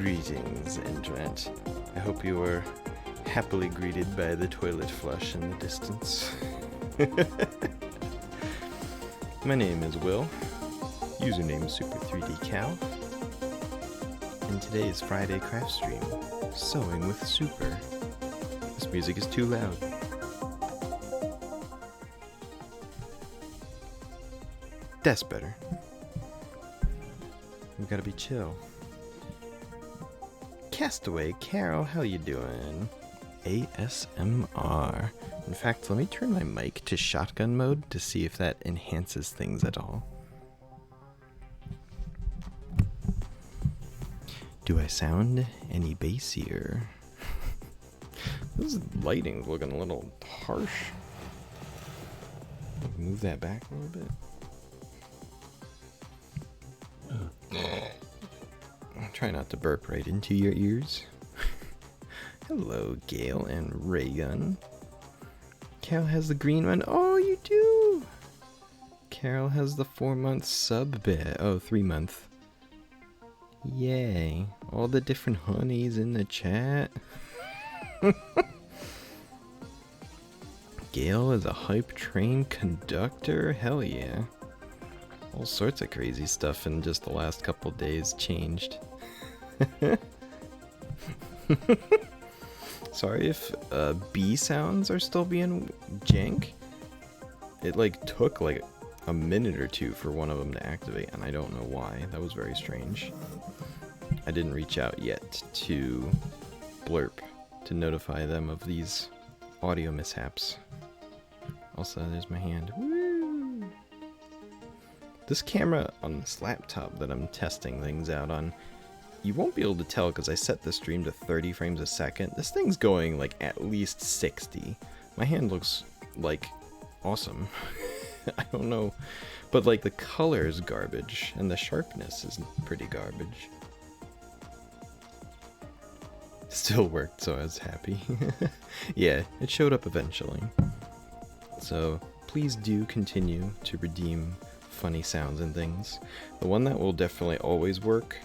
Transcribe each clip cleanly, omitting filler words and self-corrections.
Greetings, Internet. I hope you were happily greeted by the toilet flush in the distance. My name is Will, username Super3DCow, and today is Friday Craft Stream, Sewing with Super. This music is too loud. That's better. We gotta be chill. Castaway Carol, how you doing? ASMR. In fact, let me turn my mic to shotgun mode to see if that enhances things at all. Do I sound any bassier? This lighting's looking a little harsh. Move that back a little bit. Try not to burp right into your ears. Hello, Gale and Raygun. Carol has the green one. Oh, you do! Carol has the 4-month sub bit. Oh, 3-month. Yay. All the different honeys in the chat. Gale is a hype train conductor? Hell yeah. All sorts of crazy stuff in just the last couple days changed. Sorry if B sounds are still being jank. It took a minute or two for one of them to activate, and I don't know why. That was very strange. I didn't reach out yet to Blurp to notify them of these audio mishaps. Also, there's my hand. Woo! This camera on this laptop that I'm testing things out on, you won't be able to tell because I set the stream to 30 frames a second. This thing's going at least 60. My hand looks awesome. I don't know, but the color is garbage and the sharpness is pretty garbage. Still worked, so I was happy. Yeah, it showed up eventually. So please do continue to redeem funny sounds and things. The one that will definitely always work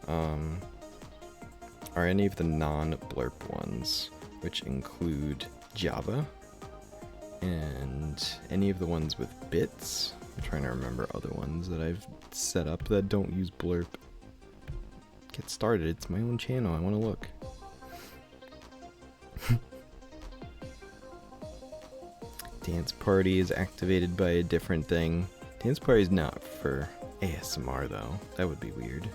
are any of the non-blurp ones, which include Java and any of the ones with bits. I'm trying to remember other ones that I've set up that don't use blurp. Get started, it's my own channel, I want to look. Dance Party is activated by a different thing. Dance Party is not for ASMR though, that would be weird.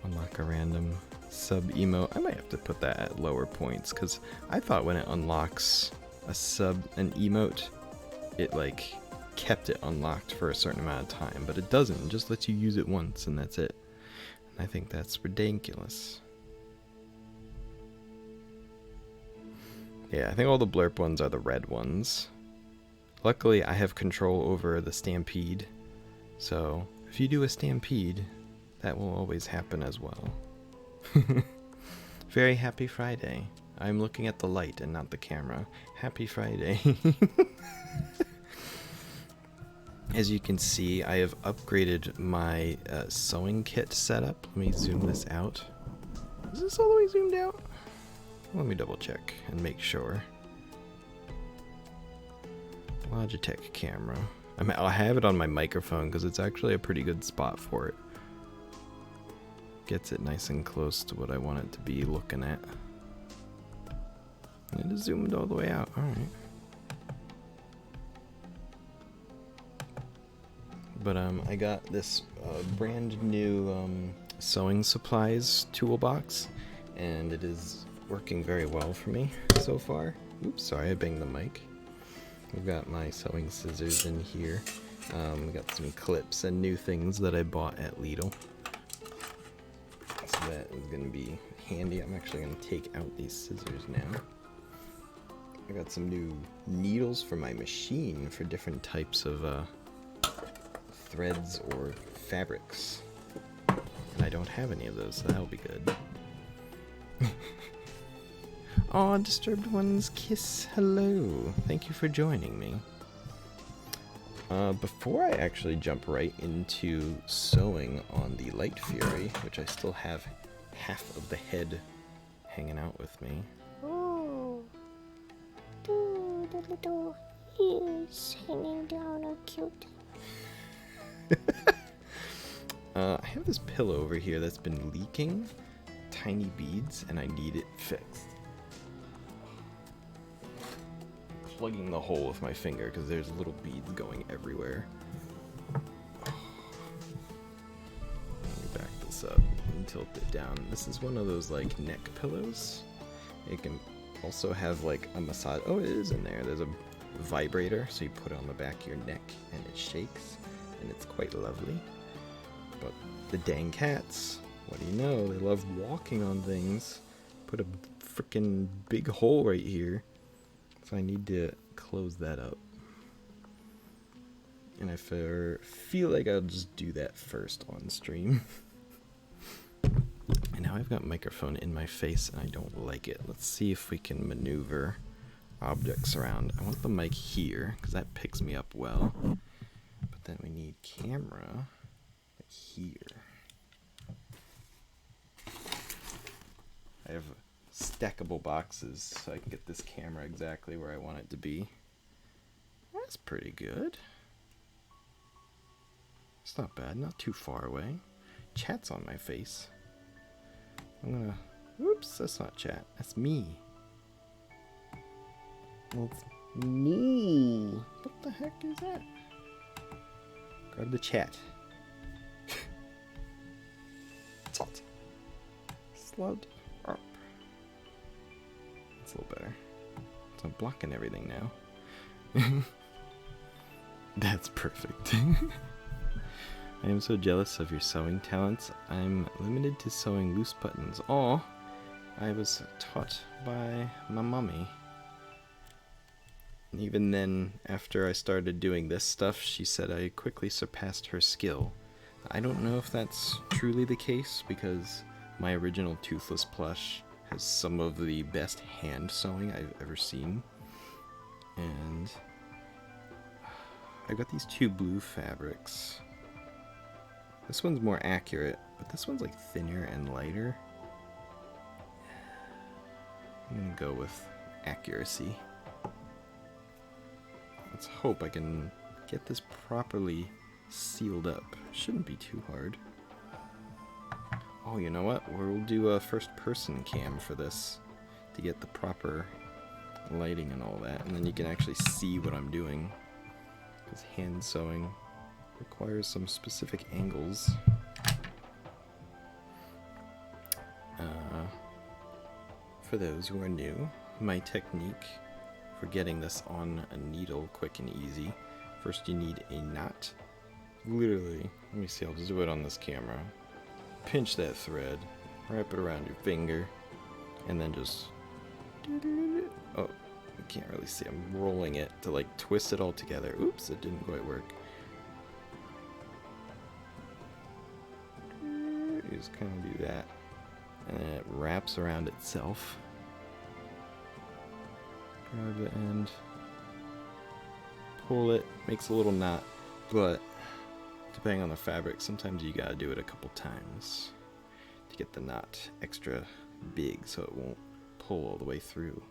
Unlock a random sub emote. I might have to put that at lower points because I thought when it unlocks an emote, it kept it unlocked for a certain amount of time, but it doesn't. It just lets you use it once and that's it. And I think that's ridiculous. Yeah, I think all the blurp ones are the red ones. Luckily, I have control over the stampede, so if you do a stampede, that will always happen as well. Very happy Friday. I'm looking at the light and not the camera. Happy Friday. As you can see, I have upgraded my sewing kit setup. Let me zoom this out. Is this all the way zoomed out? Let me double check and make sure. Logitech camera. I have it on my microphone because it's actually a pretty good spot for it. Gets it nice and close to what I want it to be looking at. It is zoomed all the way out. Alright. But I got this brand new sewing supplies toolbox, and it is working very well for me so far. Oops, sorry, I banged the mic. I've got my sewing scissors in here. We got some clips and new things that I bought at Lidl. So that is going to be handy. I'm actually going to take out these scissors now. I got some new needles for my machine for different types of threads or fabrics. And I don't have any of those, so that'll be good. Aw, Disturbed One's Kiss, hello. Thank you for joining me. Before I actually jump right into sewing on the Light Fury, which I still have half of the head hanging out with me. Ooh. Dude, the little ears hanging down are cute. I have this pillow over here that's been leaking tiny beads, and I need it fixed. Plugging the hole with my finger because there's little beads going everywhere. Let me back this up and tilt it down. This is one of those like neck pillows. It can also have like a massage. Oh, it is in there. There's a vibrator, so you put it on the back of your neck and it shakes, and it's quite lovely. But the dang cats, what do you know? They love walking on things. Put a freaking big hole right here. So I need to close that up. And I feel like I'll just do that first on stream. And now I've got microphone in my face and I don't like it. Let's see if we can maneuver objects around. I want the mic here because that picks me up well. But then we need camera here. I have stackable boxes so I can get this camera exactly where I want it to be. That's pretty good. It's not bad, not too far away. Chat's on my face. I'm gonna... Whoops, that's not chat. That's me. That's me. What the heck is that? Grab the chat. Salt. Slowed up. That's a little better. So I'm blocking everything now. That's perfect. I am so jealous of your sewing talents. I'm limited to sewing loose buttons. Aw, I was taught by my mommy. And even then, after I started doing this stuff, she said I quickly surpassed her skill. I don't know if that's truly the case, because my original Toothless plush has some of the best hand sewing I've ever seen. And I've got these two blue fabrics. This one's more accurate, but this one's like thinner and lighter. I'm gonna go with accuracy. Let's hope I can get this properly sealed up. Shouldn't be too hard. Oh, you know what? We'll do a first-person cam for this to get the proper lighting and all that, and then you can actually see what I'm doing. Because hand sewing requires some specific angles. For those who are new, my technique for getting this on a needle quick and easy, first you need a knot. Literally, let me see, I'll just do it on this camera. Pinch that thread, wrap it around your finger, and then just... Oh, you can't really see, I'm rolling it to like twist it all together. Oops, it didn't quite work. You just kind of do that, and then it wraps around itself. Grab the end, pull it, makes a little knot, but depending on the fabric, sometimes you gotta do it a couple times to get the knot extra big so it won't pull all the way through.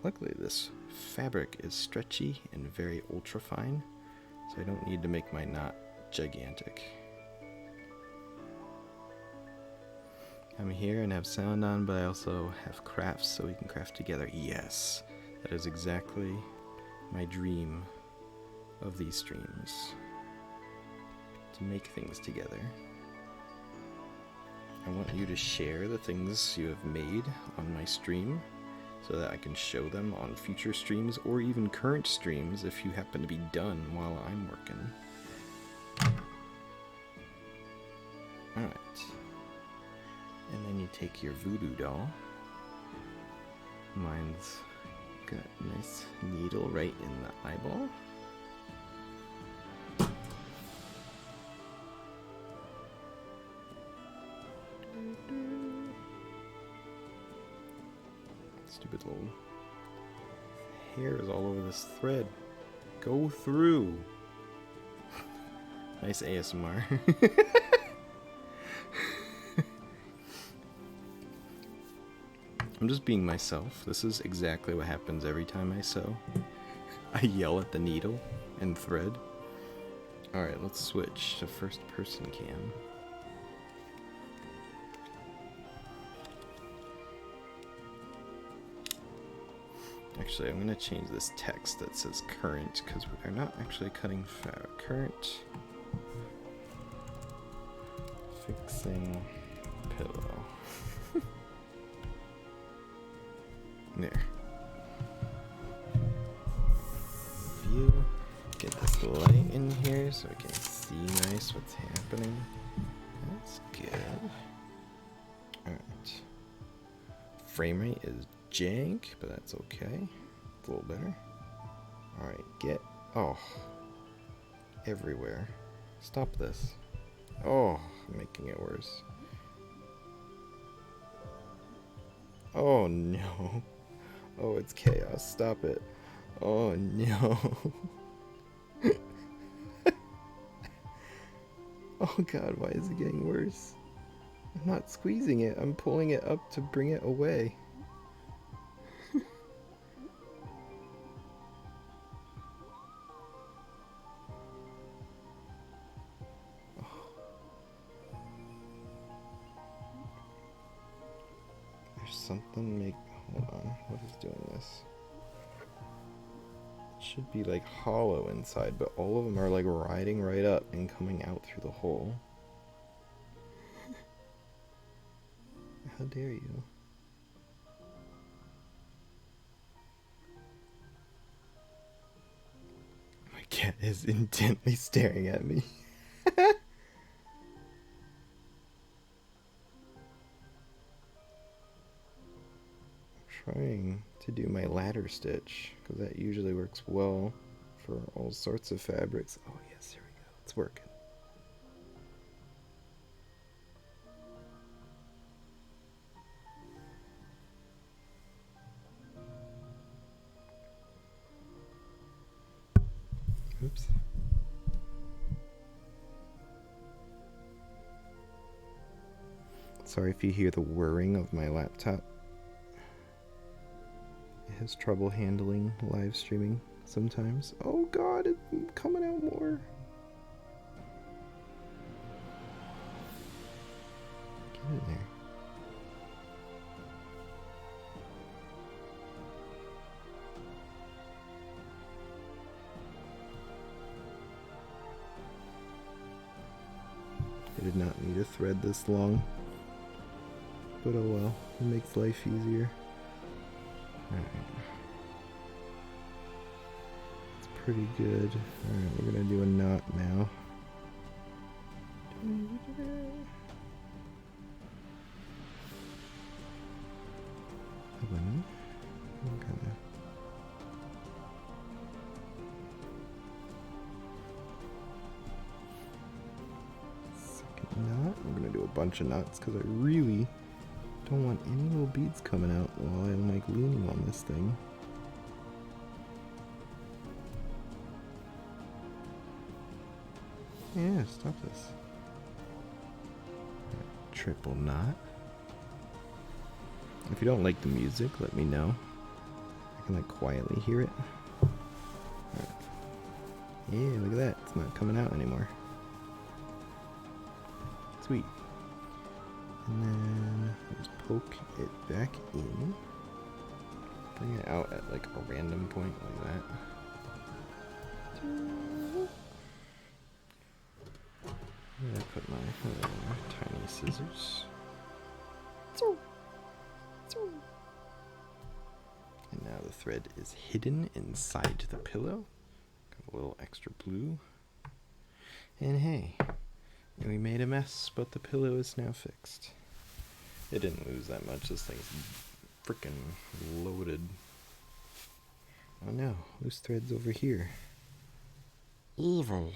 Luckily this fabric is stretchy and very ultra fine, so I don't need to make my knot gigantic. I'm here and have sound on, but I also have crafts so we can craft together. Yes, that is exactly my dream of these streams. To make things together. I want you to share the things you have made on my stream so that I can show them on future streams or even current streams if you happen to be done while I'm working. Alright. And then you take your voodoo doll. Mine's got a nice needle right in the eyeball. Stupid little hair is all over this thread. Go through. Nice ASMR. I'm just being myself. This is exactly what happens every time I sew. I yell at the needle and thread. Alright, let's switch to first person cam. Actually, I'm going to change this text that says current because we're not actually cutting fabric. Current fixing pillow. There. View. Get this light in here so we can see nice what's happening. That's good. Alright. Frame rate is jank, but that's okay. It's a little better. Alright, get... Oh. Everywhere. Stop this. Oh, I'm making it worse. Oh no. Oh, it's chaos. Stop it. Oh no. Oh god, why is it getting worse? I'm not squeezing it, I'm pulling it up to bring it away. There's something hold on, what is doing this? It should be like hollow inside, but all of them are like riding right up and coming out through the hole. How dare you? My cat is intently staring at me. Trying to do my ladder stitch because that usually works well for all sorts of fabrics. Oh yes, here we go. It's working. Oops. Sorry if you hear the whirring of my laptop. It has trouble handling live streaming sometimes. Oh god, it's coming out more. Get in there. I did not need a thread this long. But oh well, it makes life easier. Alright. It's pretty good. Alright, we're gonna do a knot now. Second knot. We're gonna do a bunch of knots because I really don't want any little beads coming out while I'm like leaning on this thing. Yeah, stop this. Triple knot. If you don't like the music, let me know. I can like quietly hear it. Right. Yeah, look at that. It's not coming out anymore. Sweet. And then just poke it back in. Bring it out at like a random point like that. I'm gonna put my tiny scissors. And now the thread is hidden inside the pillow. Got a little extra blue. And hey, we made a mess, but the pillow is now fixed. It didn't lose that much. This thing's freaking loaded. Oh no, loose thread's over here. Evil.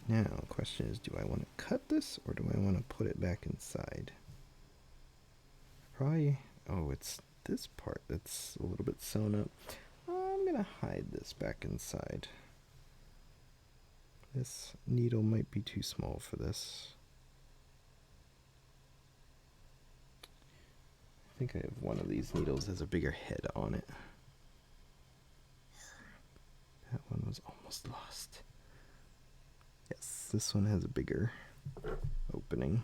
Now, the question is, do I want to cut this or do I want to put it back inside? Probably, oh, it's this part that's a little bit sewn up. I'm going to hide this back inside. This needle might be too small for this. I think I have one of these needles that has a bigger head on it. That one was almost lost. Yes, this one has a bigger opening.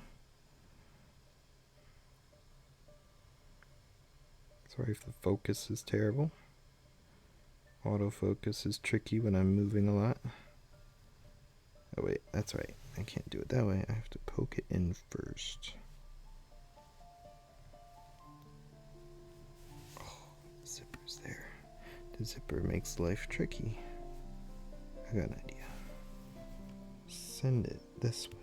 Sorry if the focus is terrible. Autofocus is tricky when I'm moving a lot. Oh wait, that's right. I can't do it that way. I have to poke it in first. Zipper's there. The zipper makes life tricky. I got an idea. Send it this way.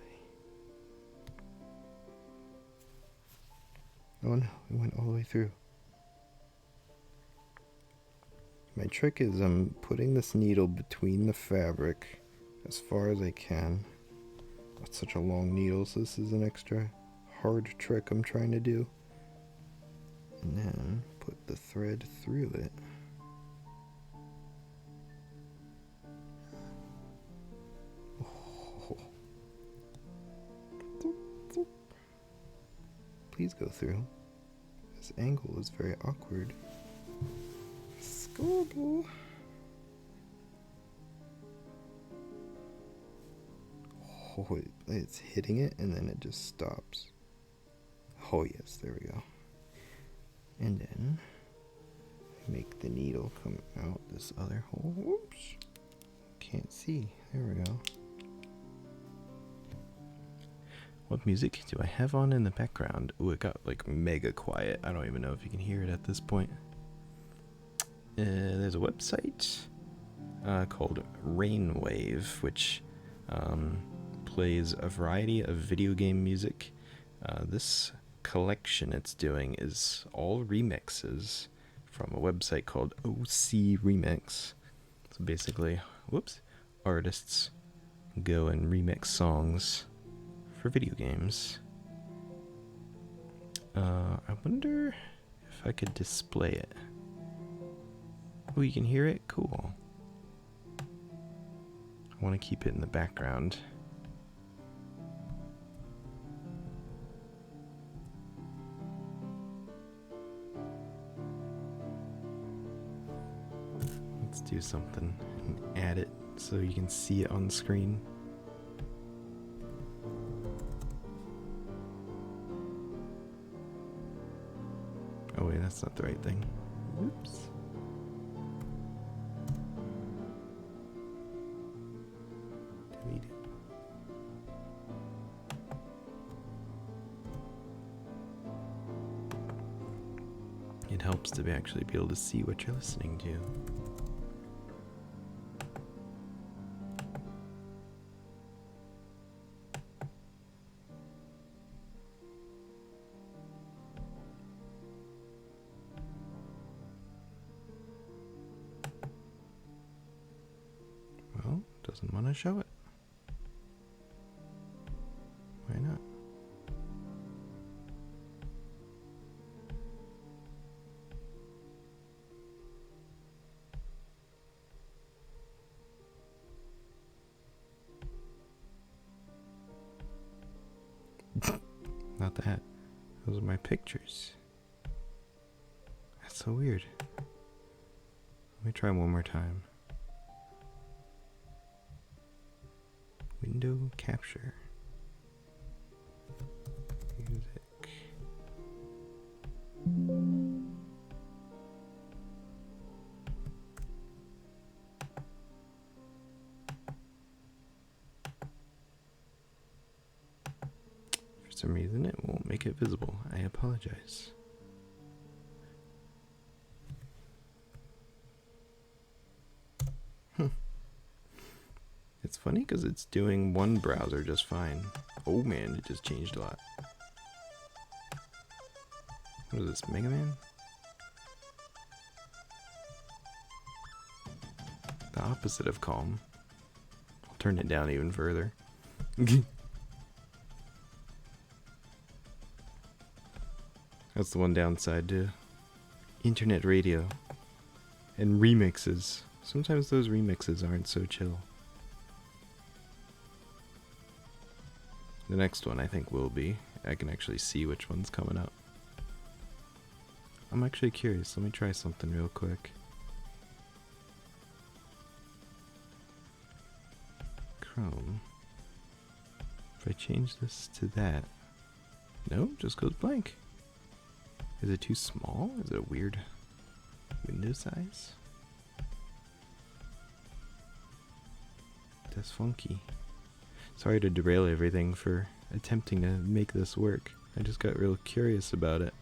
Oh no, it went all the way through. My trick is I'm putting this needle between the fabric as far as I can. That's such a long needle, so this is an extra hard trick I'm trying to do. And then put the thread through it. Oh. Please go through. This angle is very awkward. Scooby. Oh, it's hitting it and then it just stops. Oh yes, there we go. And then I make the needle come out this other hole. Whoops. Can't see. There we go. What music do I have on in the background? Ooh, it got like mega quiet. I don't even know if you can hear it at this point. There's a website called Rainwave, which plays a variety of video game music. This collection it's doing is all remixes from a website called OC Remix. So basically, artists go and remix songs for video games. I wonder if I could display it. Oh, you can hear it? Cool. I want to keep it in the background. Let's do something and add it so you can see it on the screen. Oh wait, that's not the right thing. Oops. Delete it. It helps to actually be able to see what you're listening to. Well, doesn't want to show it. Why not? Not that. Those are my pictures. That's so weird. Let me try one more time. Window capture. Music. For some reason it won't make it visible. I apologize. It's funny because it's doing one browser just fine. Oh man, it just changed a lot. What is this, Mega Man? The opposite of calm. I'll turn it down even further. That's the one downside to internet radio and remixes. Sometimes those remixes aren't so chill. The next one I think will be. I can actually see which one's coming up. I'm actually curious. Let me try something real quick. Chrome. If I change this to that. No, just goes blank. Is it too small? Is it a weird window size? That's funky. Sorry to derail everything for attempting to make this work. I just got real curious about it.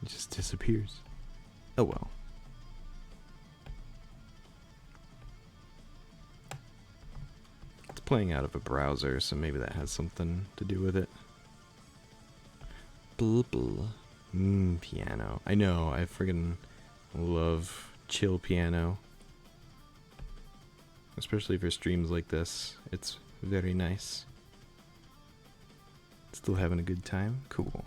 It just disappears. Oh well. It's playing out of a browser, so maybe that has something to do with it. Piano. I know, I friggin' love chill piano. Especially for streams like this. It's very nice. Still having a good time? Cool.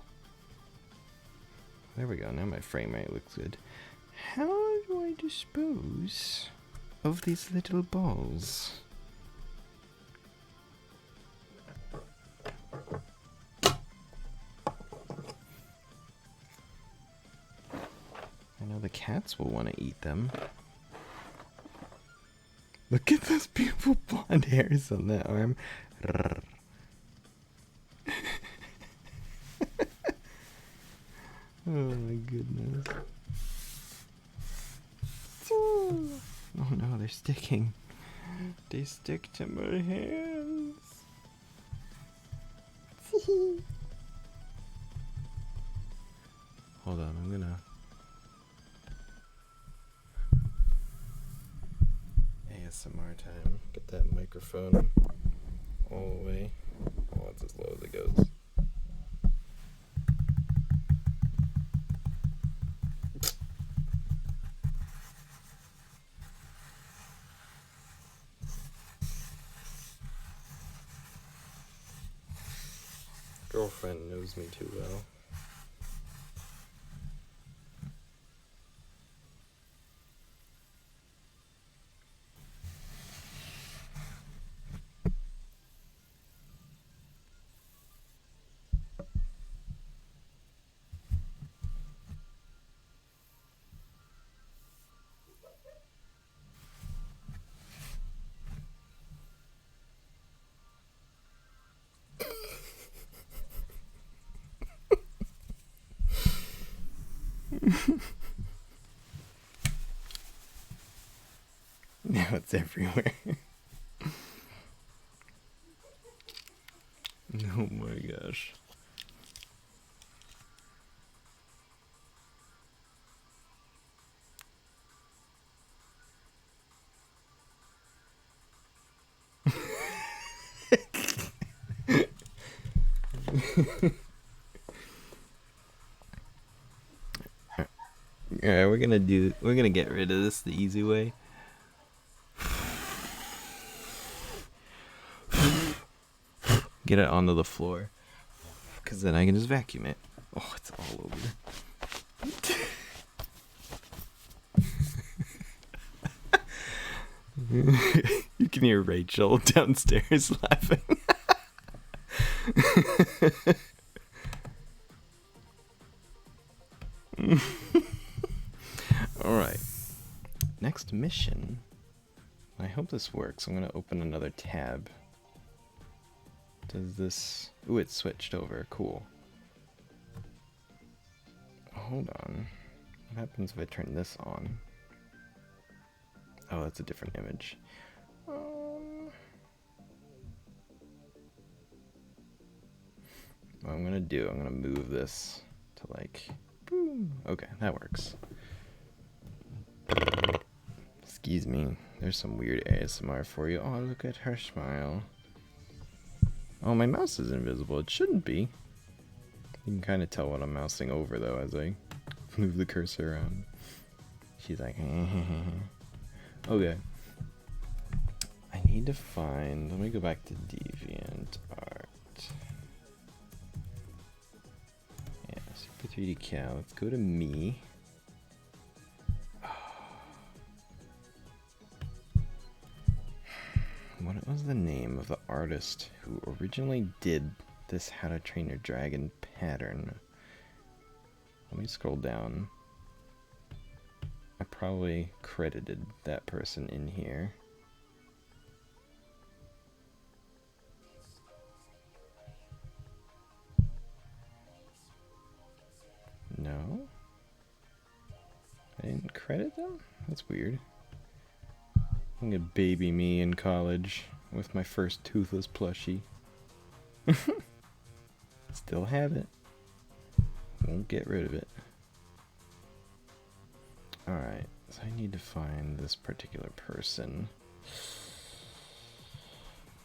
There we go, now my frame rate looks good. How do I dispose of these little balls? I know the cats will want to eat them. Look at those beautiful blonde hairs on that arm. Oh my goodness. Oh no, they're sticking. They stick to my hands. Hold on, I'm gonna... ASMR time. Get that microphone all the way. Oh, it's as low as it goes. Girlfriend knows me too well. Now it's everywhere. Oh my gosh. Alright, we're gonna get rid of this the easy way. Get it onto the floor, because then I can just vacuum it. Oh, it's all over. You can hear Rachel downstairs laughing. Alright. Next mission. I hope this works. I'm going to open another tab. Does this... Ooh, it switched over. Cool. Hold on. What happens if I turn this on? Oh, that's a different image. What I'm gonna do, I'm gonna move this to like... Boom. Okay, that works. Excuse me. There's some weird ASMR for you. Oh, look at her smile. Oh, my mouse is invisible. It shouldn't be. You can kind of tell what I'm mousing over, though, as I move the cursor around. She's like, okay. I need to find... Let me go back to DeviantArt. Yeah, Super 3D Cow. Let's go to me. What was the name of the artist who originally did this How to Train Your Dragon pattern? Let me scroll down. I probably credited that person in here. No? I didn't credit them? That's weird. I'm gonna baby me in college with my first toothless plushie. Still have it. Won't get rid of it. Alright, so I need to find this particular person.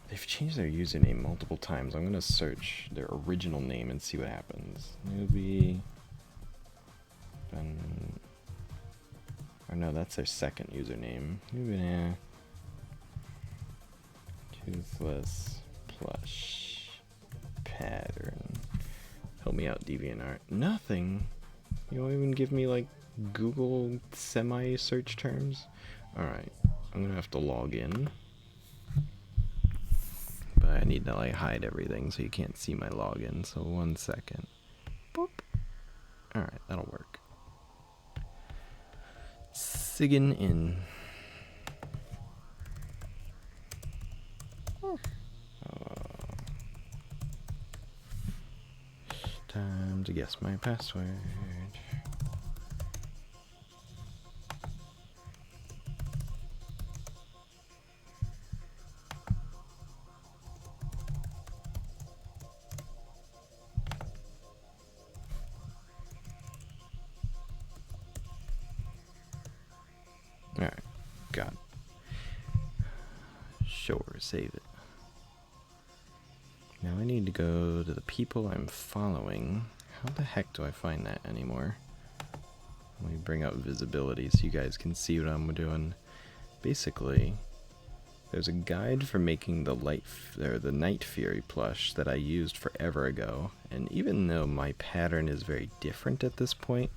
They've changed their username multiple times. I'm gonna search their original name and see what happens. Newbie. Or no, that's their second username. Newbie. Toothless plush pattern. Help me out, DeviantArt. Nothing. You don't even give me like Google semi-search terms. Alright, I'm gonna have to log in. But I need to like hide everything so you can't see my login. So 1 second. Boop. Alright, that'll work. Sign in. Time to guess my password. Alright, got it. Sure, save it. Now I need to go to the people I'm following. How the heck do I find that anymore? Let me bring up visibility so you guys can see what I'm doing. Basically, there's a guide for making the Night Fury plush that I used forever ago, and even though my pattern is very different at this point,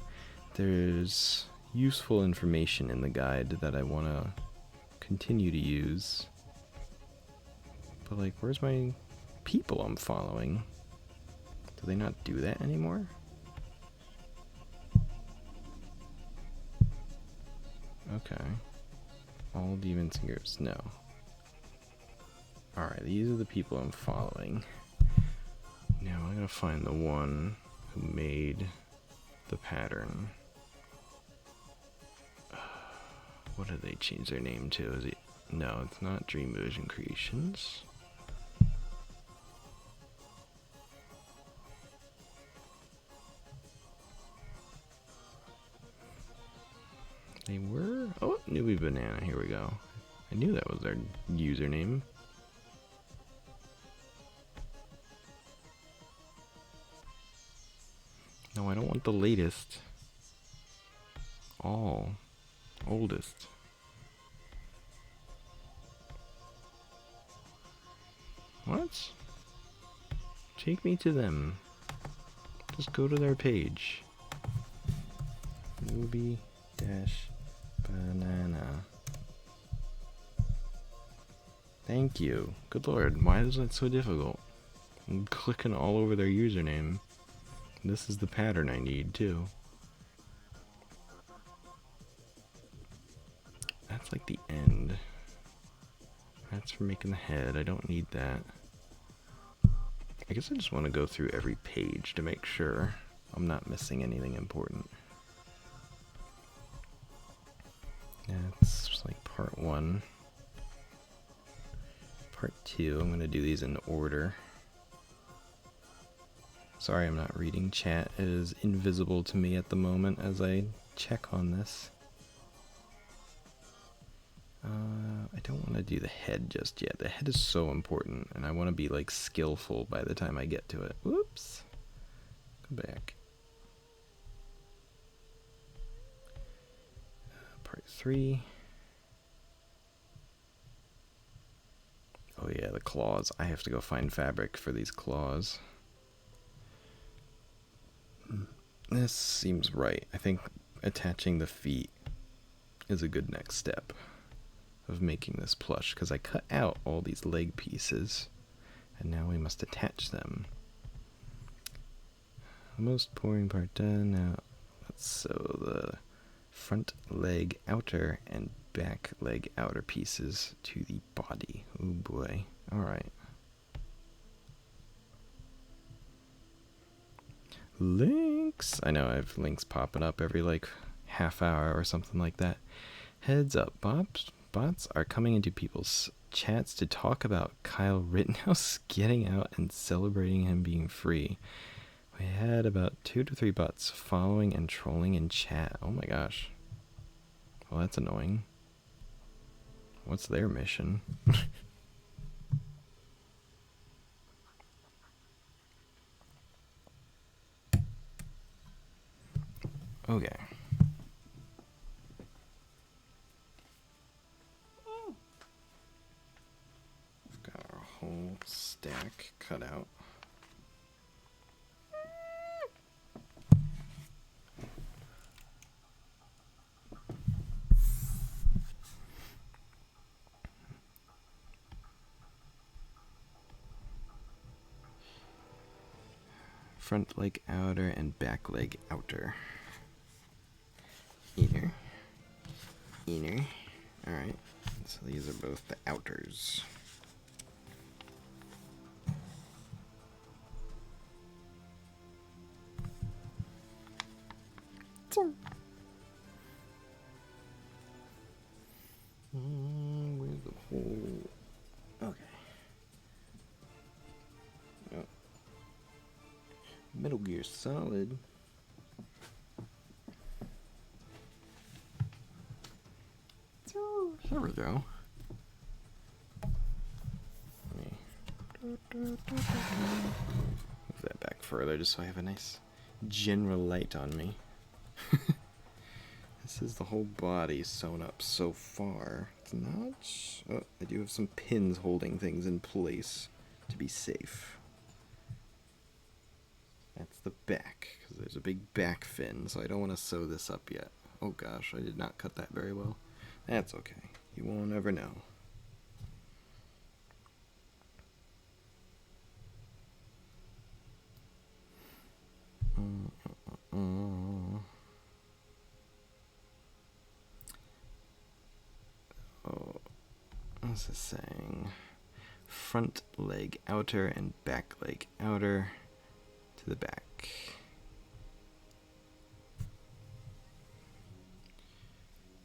there's useful information in the guide that I want to continue to use. But like, where's my people I'm following? Do they not do that anymore? Okay. All demons and groups, no. Alright, these are the people I'm following. Now I gotta find the one who made the pattern. What did they change their name to? Is it? No, it's not Dream Vision Creations. They were? Oh, Newbie Banana, here we go. I knew that was their username. No, I don't want the latest. Oldest. What? Take me to them. Just go to their page. Newbie dash banana. Thank you. Good lord, why is that so difficult? I'm clicking all over their username. This is the pattern I need too. That's like the end. That's for making the head. I don't need that. I guess I just want to go through every page to make sure I'm not missing anything important. That's like part 1. Part 2, I'm going to do these in order. Sorry I'm not reading chat. It is invisible to me at the moment as I check on this. I don't want to do the head just yet. The head is so important, and I want to be like skillful by the time I get to it. Whoops. Go back. Part 3. Oh yeah, the claws. I have to go find fabric for these claws. This seems right. I think attaching the feet is a good next step. of making this plush, because I cut out all these leg pieces, and now we must attach them. The most boring part done. Now let's sew the front leg outer and back leg outer pieces to the body. Oh boy. Alright. Links! I know I have links popping up every like half hour or something like that. Heads up, bots are coming into people's chats to talk about Kyle Rittenhouse getting out and celebrating him being free. We had about 2 to 3 bots following and trolling in chat. Oh my gosh. Well, that's annoying. What's their mission? Okay. We've got our whole stack cut out. Front leg outer and back leg outer. Inner. Inner. Alright. So these are both the outers. Where's the hole? Okay. Oh. Metal Gear Solid. There we go. Move that back further just so I have a nice general light on me. This is the whole body sewn up so far. It's not... Oh, I do have some pins holding things in place to be safe. That's the back, because there's a big back fin, so I don't want to sew this up yet. Oh gosh, I did not cut that very well. That's okay. You won't ever know. Oh, what's this saying? Front leg outer and back leg outer to the back.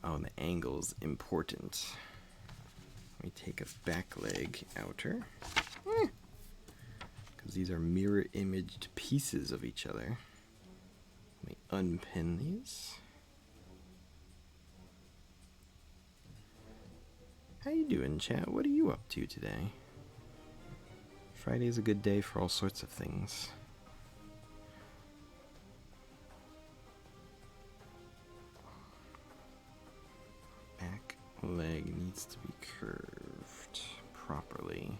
Oh, and the angle's important. Let me take a back leg outer. Because these are mirror imaged pieces of each other. Let me unpin these. How you doing, chat? What are you up to today? Friday's a good day for all sorts of things. Back leg needs to be curved properly.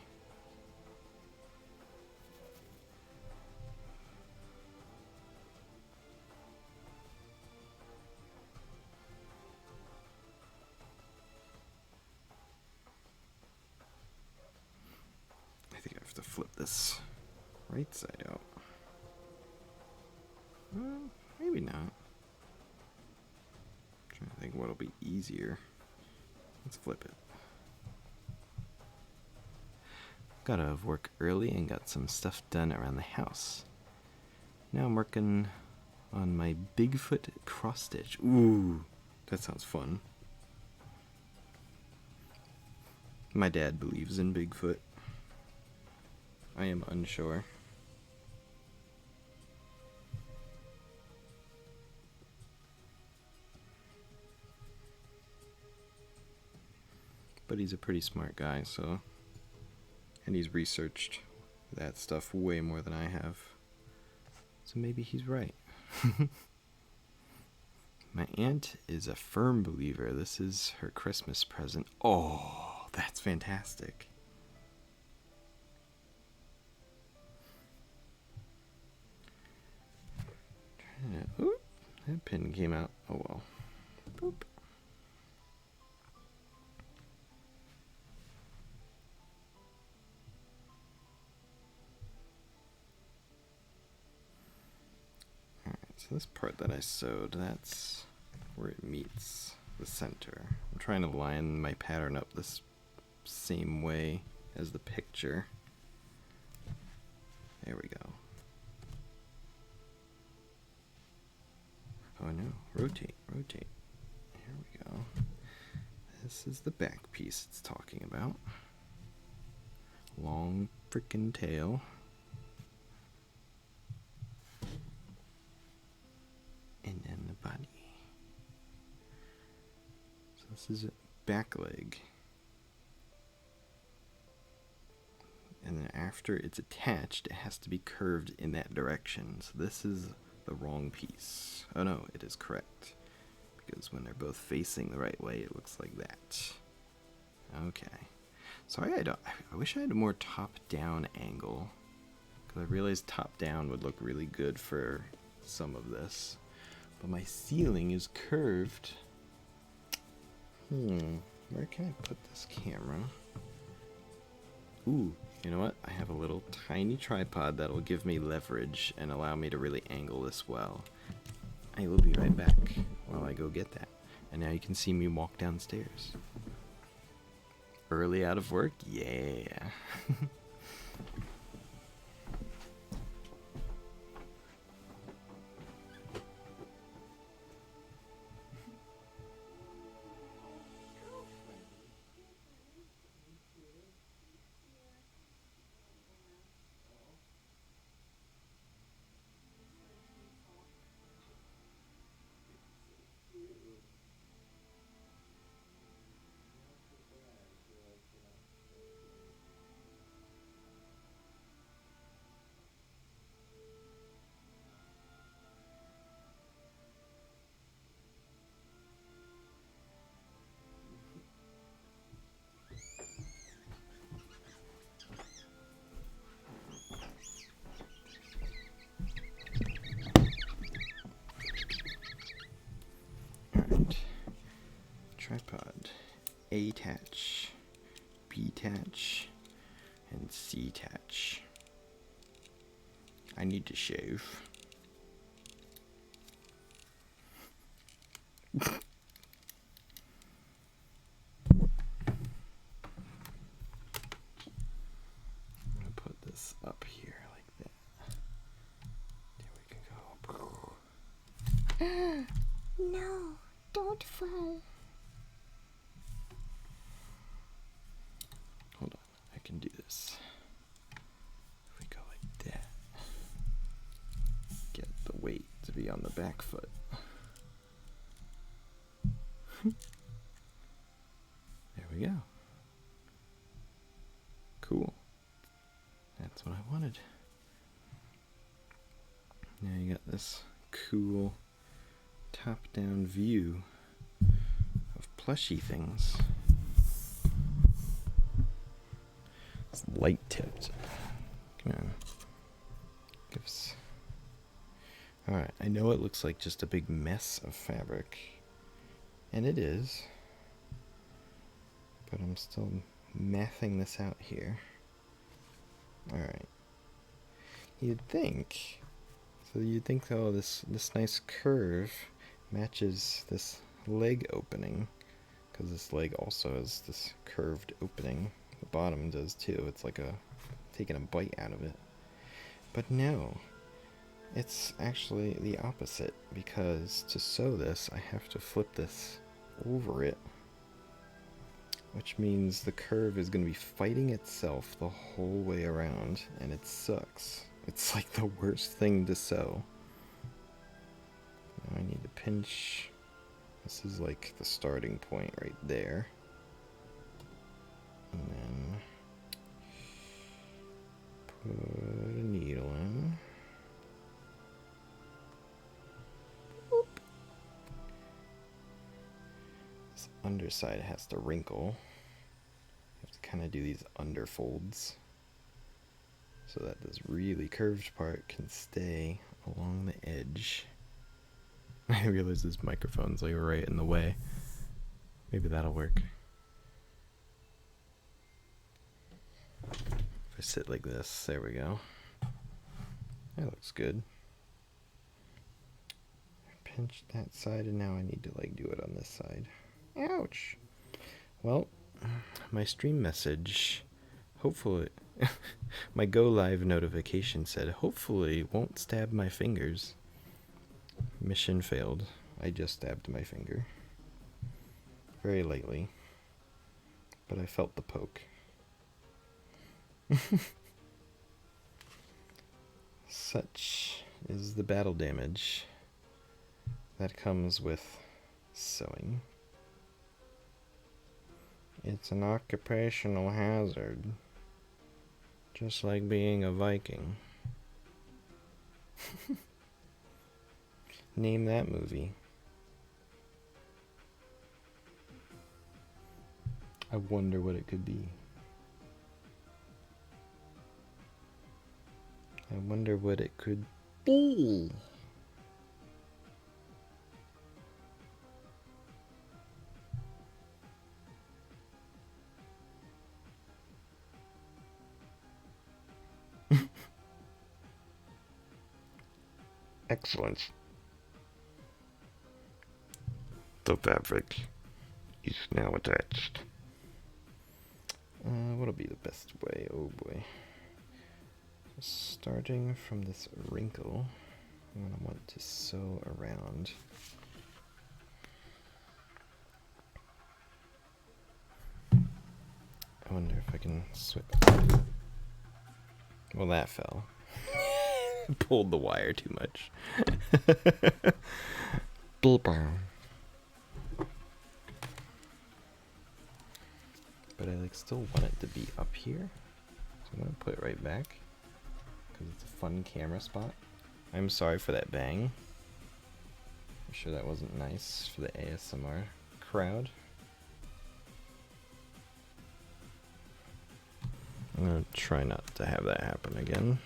I think I have to flip this right side out. Maybe not. I'm trying to think what'll be easier. Let's flip it. Got out of work early and got some stuff done around the house. Now I'm working on my Bigfoot cross stitch. Ooh, that sounds fun. My dad believes in Bigfoot. I am unsure. But he's a pretty smart guy, so... And he's researched that stuff way more than I have. So maybe he's right. My aunt is a firm believer. This is her Christmas present. Oh, that's fantastic. Oop, that pin came out. Oh well. Boop. So this part that I sewed, that's where it meets the center. I'm trying to line my pattern up this same way as the picture. There we go. Oh no, rotate, rotate. Here we go. This is the back piece it's talking about. Long frickin' tail. And then the body. So this is a back leg. And then after it's attached, it has to be curved in that direction. So this is the wrong piece. Oh no, it is correct. Because when they're both facing the right way, it looks like that. Okay. Sorry, I wish I had a more top-down angle. Because I realized top-down would look really good for some of this. But my ceiling is curved. Where can I put this camera? Ooh, you know what? I have a little tiny tripod that will give me leverage and allow me to really angle this well. I will be right back while I go get that. And now you can see me walk downstairs. Early out of work? Yeah. Alright. Tripod. A-attach, B-attach, and C-attach. I need to shave. I'm gonna put this up here like that. There we can go. No, don't fall. Hold on, I can do this. If we go like that, get the weight to be on the back foot. There we go. Cool. That's what I wanted. Now you got this cool top-down view of plushy things. It's light tipped. Come on. Gives. Alright, I know it looks like just a big mess of fabric. And it is. But I'm still mathing this out here. Alright. You'd think. So you'd think, oh, this nice curve matches this leg opening. Because this leg also has this curved opening. The bottom does too. It's like taking a bite out of it. But no. It's actually the opposite. Because to sew this, I have to flip this over it. Which means the curve is going to be fighting itself the whole way around. And it sucks. It's like the worst thing to sew. Now I need to pinch. This is like the starting point right there. And then put a needle in. Boop. This underside has to wrinkle. You have to kind of do these underfolds so that this really curved part can stay along the edge. I realize this microphone's like right in the way. Maybe that'll work. If I sit like this, there we go. That looks good. pinch that side, and now I need to like do it on this side. Ouch. Well, my stream message, hopefully, my go live notification said, hopefully won't stab my fingers. Mission failed. I just stabbed my finger. Very lightly. But I felt the poke. Such is the battle damage that comes with sewing. It's an occupational hazard, just like being a Viking. Name that movie. I wonder what it could be. I wonder what it could be. Excellent. The fabric is now attached. What'll be the best way? Oh boy. Starting from this wrinkle, I'm going to want to sew around. I wonder if I can switch. Well, that fell. Pulled the wire too much. Beeper. But I like still want it to be up here. So I'm going to put it right back. It's a fun camera spot. I'm sorry for that bang. I'm sure that wasn't nice for the ASMR crowd. I'm gonna try not to have that happen again.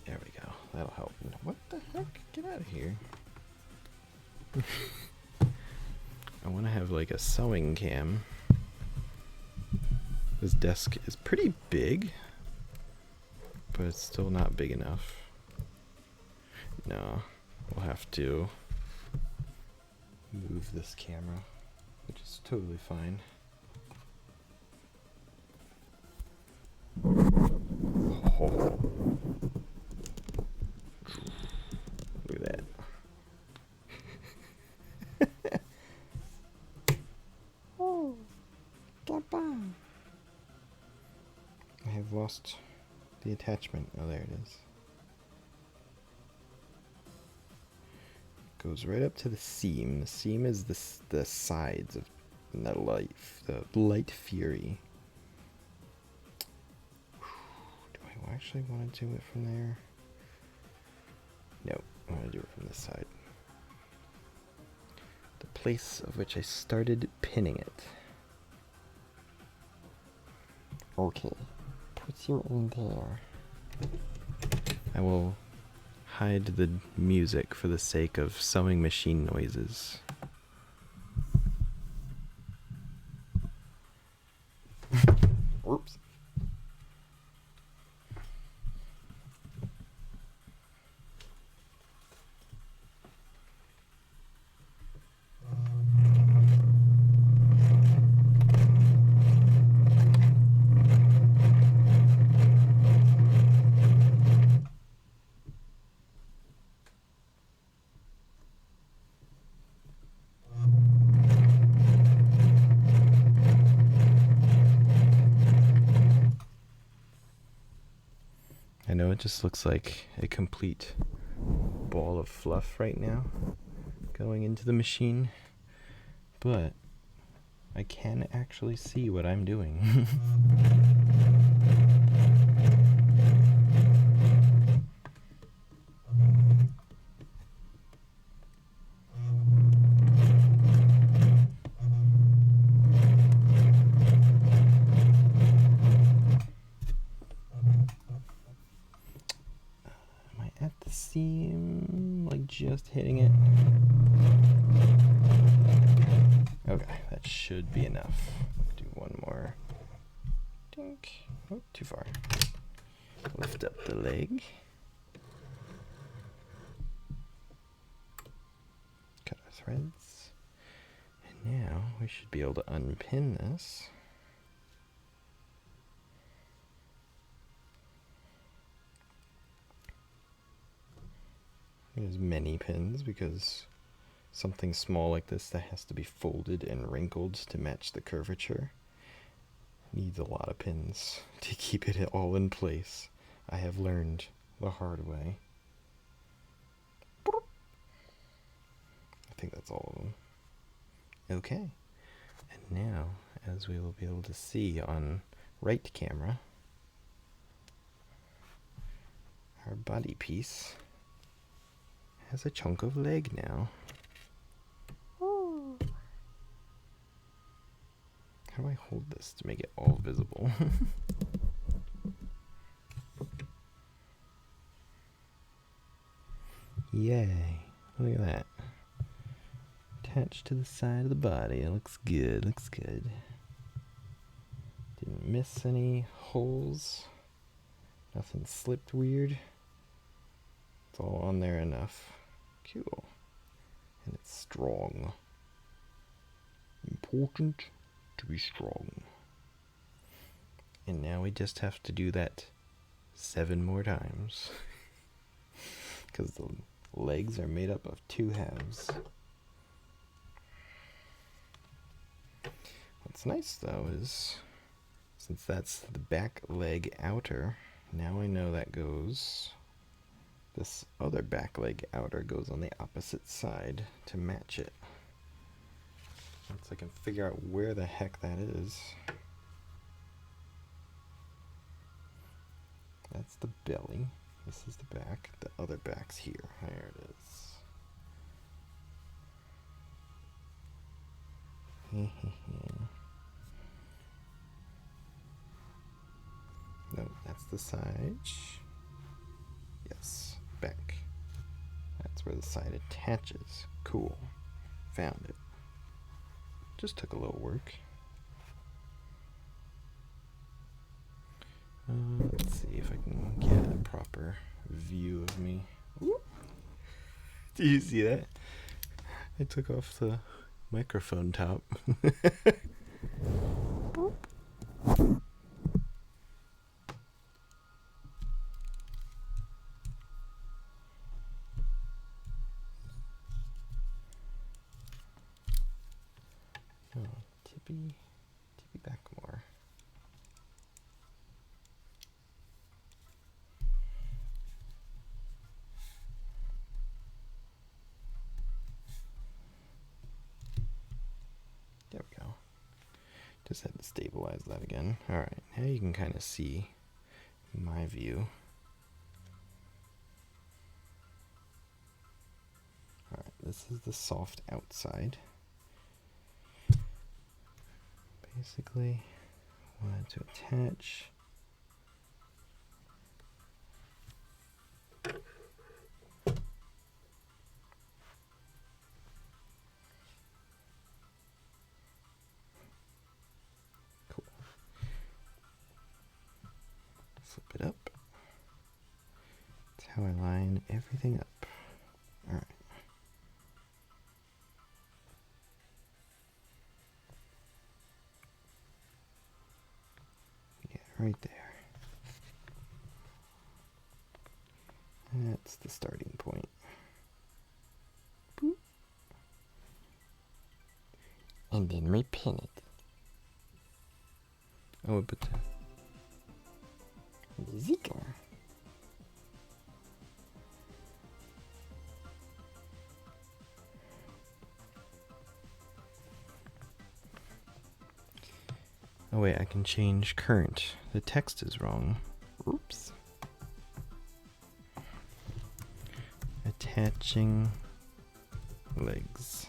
There we go. That'll help. What the heck? Get out of here. I want to have like a sewing cam. This desk is pretty big, but it's still not big enough. No, we'll have to move this camera, which is totally fine. Oh. Look at that. Oh, Papa. I have lost the attachment. Oh, there it is. Goes right up to the seam. The seam is the sides of the light fury. Do I actually want to do it from there? Nope, I want to do it from this side. The place of which I started pinning it. Okay. Put you in there. I will hide the music for the sake of sewing machine noises. Oops. I know it just looks like a complete ball of fluff right now going into the machine, but I can actually see what I'm doing. Seam, like just hitting it. Okay, that should be enough. Do one more. Dink. Oh, too far. Lift up the leg. Cut our threads. And now we should be able to unpin this. There's many pins because something small like this that has to be folded and wrinkled to match the curvature needs a lot of pins to keep it all in place. I have learned the hard way. I think that's all of them. Okay. And now, as we will be able to see on right camera, our body piece has a chunk of leg now. Ooh. How do I hold this to make it all visible? Yay. Look at that. Attached to the side of the body. It looks good. Looks good. Didn't miss any holes. Nothing slipped weird. It's all on there enough. Cool. And it's strong. Important to be strong. And now we just have to do that 7 more times. Because the legs are made up of 2 halves. What's nice though is, since that's the back leg outer, now I know that goes, this other back leg outer goes on the opposite side to match it. Once I can figure out where the heck that is. That's the belly. This is the back. The other back's here. There it is. No, that's the side. Yes, back. That's where the side attaches. Cool. Found it. Just took a little work. Let's see if I can get a proper view of me. Whoop. Do you see that? I took off the microphone top. Oh, tippy back more. There we go. Just had to stabilize that again. Alright, now you can kind of see my view. Alright, this is the soft outside. Basically, want it to attach. Cool. Flip it up. That's how I line everything up. Alright. Right there. That's the starting point. Boop. And then repin it. Oh, but the ziggler. Oh wait, I can change current. The text is wrong. Oops. Attaching legs.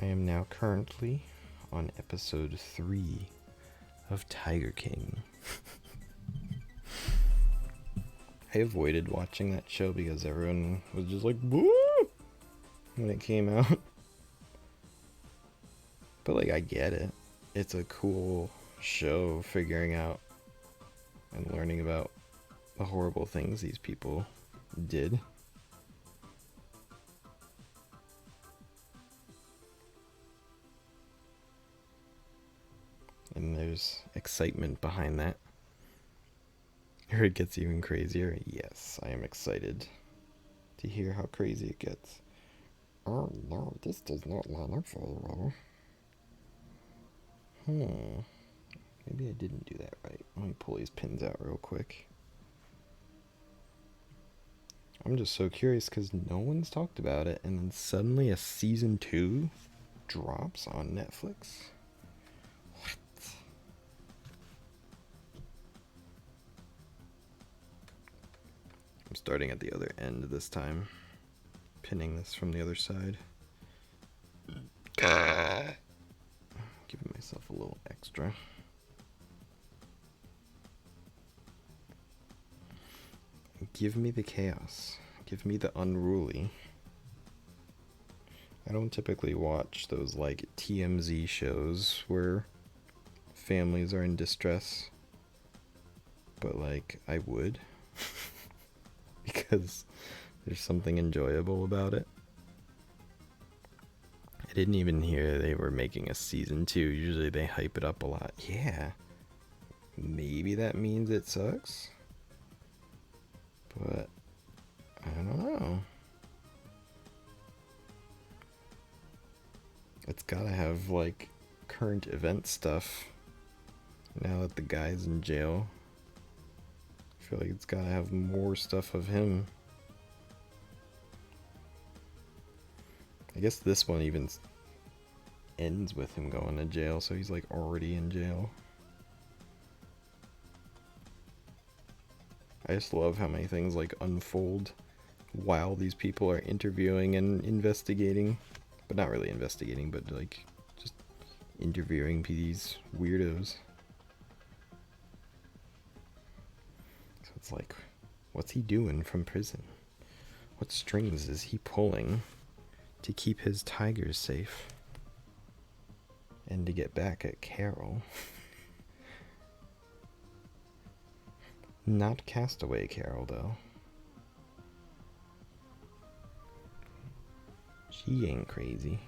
I am now currently on episode 3 of Tiger King. I avoided watching that show because everyone was just like, "Boo!" when it came out. But like, I get it. It's a cool show figuring out and learning about the horrible things these people did. And there's excitement behind that. Or it gets even crazier. Yes, I am excited to hear how crazy it gets. Oh no, this does not line up very well. Maybe I didn't do that right. Let me pull these pins out real quick. I'm just so curious because no one's talked about it, and then suddenly a season 2 drops on Netflix. What? I'm starting at the other end this time, pinning this from the other side. Giving myself a little extra. Give me the chaos. Give me the unruly. I don't typically watch those like TMZ shows where families are in distress, but like I would because there's something enjoyable about it. I didn't even hear they were making a season 2. Usually they hype it up a lot. Yeah. Maybe that means it sucks. But I don't know. It's gotta have like current event stuff. Now that the guy's in jail, I feel like it's gotta have more stuff of him. I guess this one even ends with him going to jail, so he's like already in jail. I just love how many things like unfold while these people are interviewing and investigating, but not really investigating, but like just interviewing these weirdos. So it's like, what's he doing from prison? What strings is he pulling to keep his tigers safe and to get back at Carol? Not Castaway Carol, though. She ain't crazy.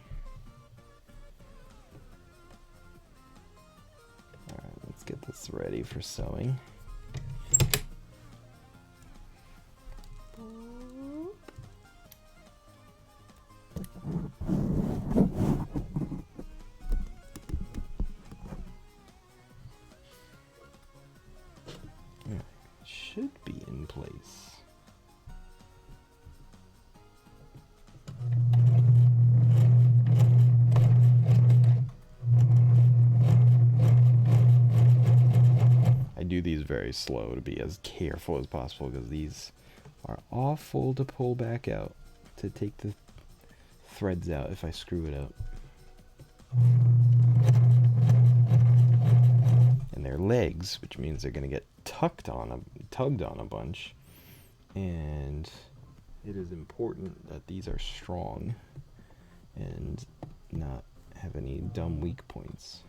Alright, let's get this ready for sewing. Should be in place. I do these very slow to be as careful as possible because these are awful to pull back out, to take the threads out if I screw it up. And they're legs, which means they're gonna get tugged on a bunch, and it is important that these are strong and not have any dumb weak points.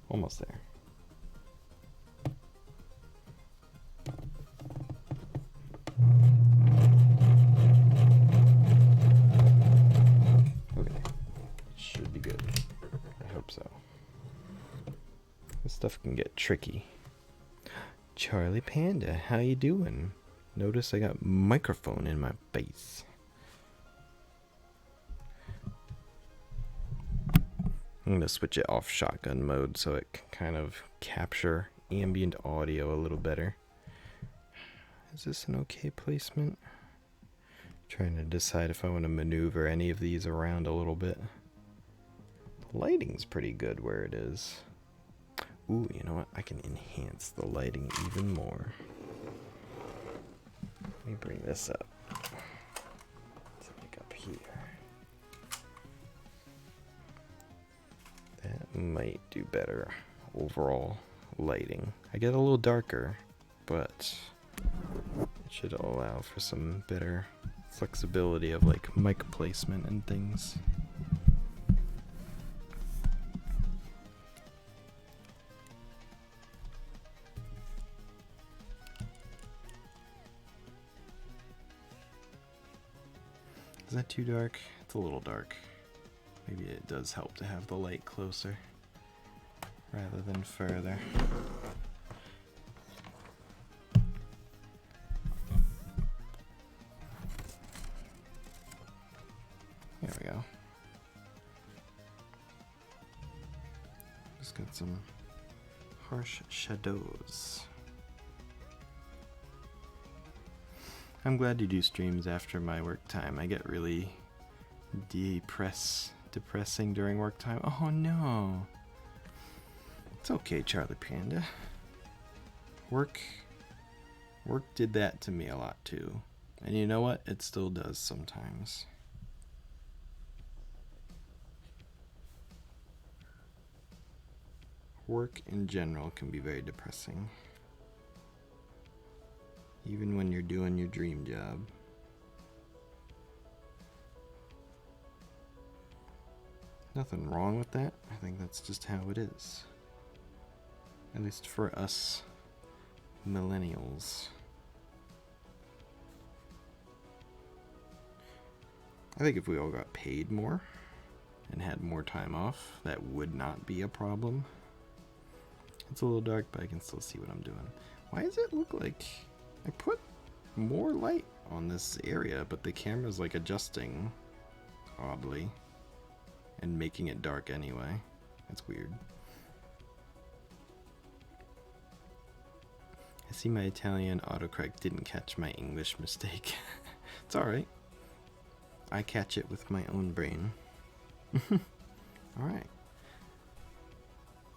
Almost there. Okay. Should be good. I hope so. This stuff can get tricky. Charlie Panda, how you doing? Notice I got microphone in my face. I'm going to switch it off shotgun mode so it can kind of capture ambient audio a little better. Is this an okay placement? Trying to decide if I want to maneuver any of these around a little bit. The lighting's pretty good where it is. Ooh, you know what? I can enhance the lighting even more. Let me bring this up. It's like up here. That might do better overall lighting. I get a little darker, but it should allow for some better flexibility of like mic placement and things. Is that too dark? It's a little dark. Maybe it does help to have the light closer rather than further. There we go. Just got some harsh shadows. I'm glad to do streams after my work time. I get really depressing during work time. Oh no. It's okay, Charlie Panda. Work did that to me a lot too. And you know what? It still does sometimes. Work in general can be very depressing. Even when you're doing your dream job. Nothing wrong with that. I think that's just how it is. At least for us millennials. I think if we all got paid more and had more time off, that would not be a problem. It's a little dark, but I can still see what I'm doing. Why does it look like I put more light on this area, but the camera's like adjusting oddly and making it dark anyway? That's weird. I see my Italian autocorrect didn't catch my English mistake. It's alright. I catch it with my own brain. Alright.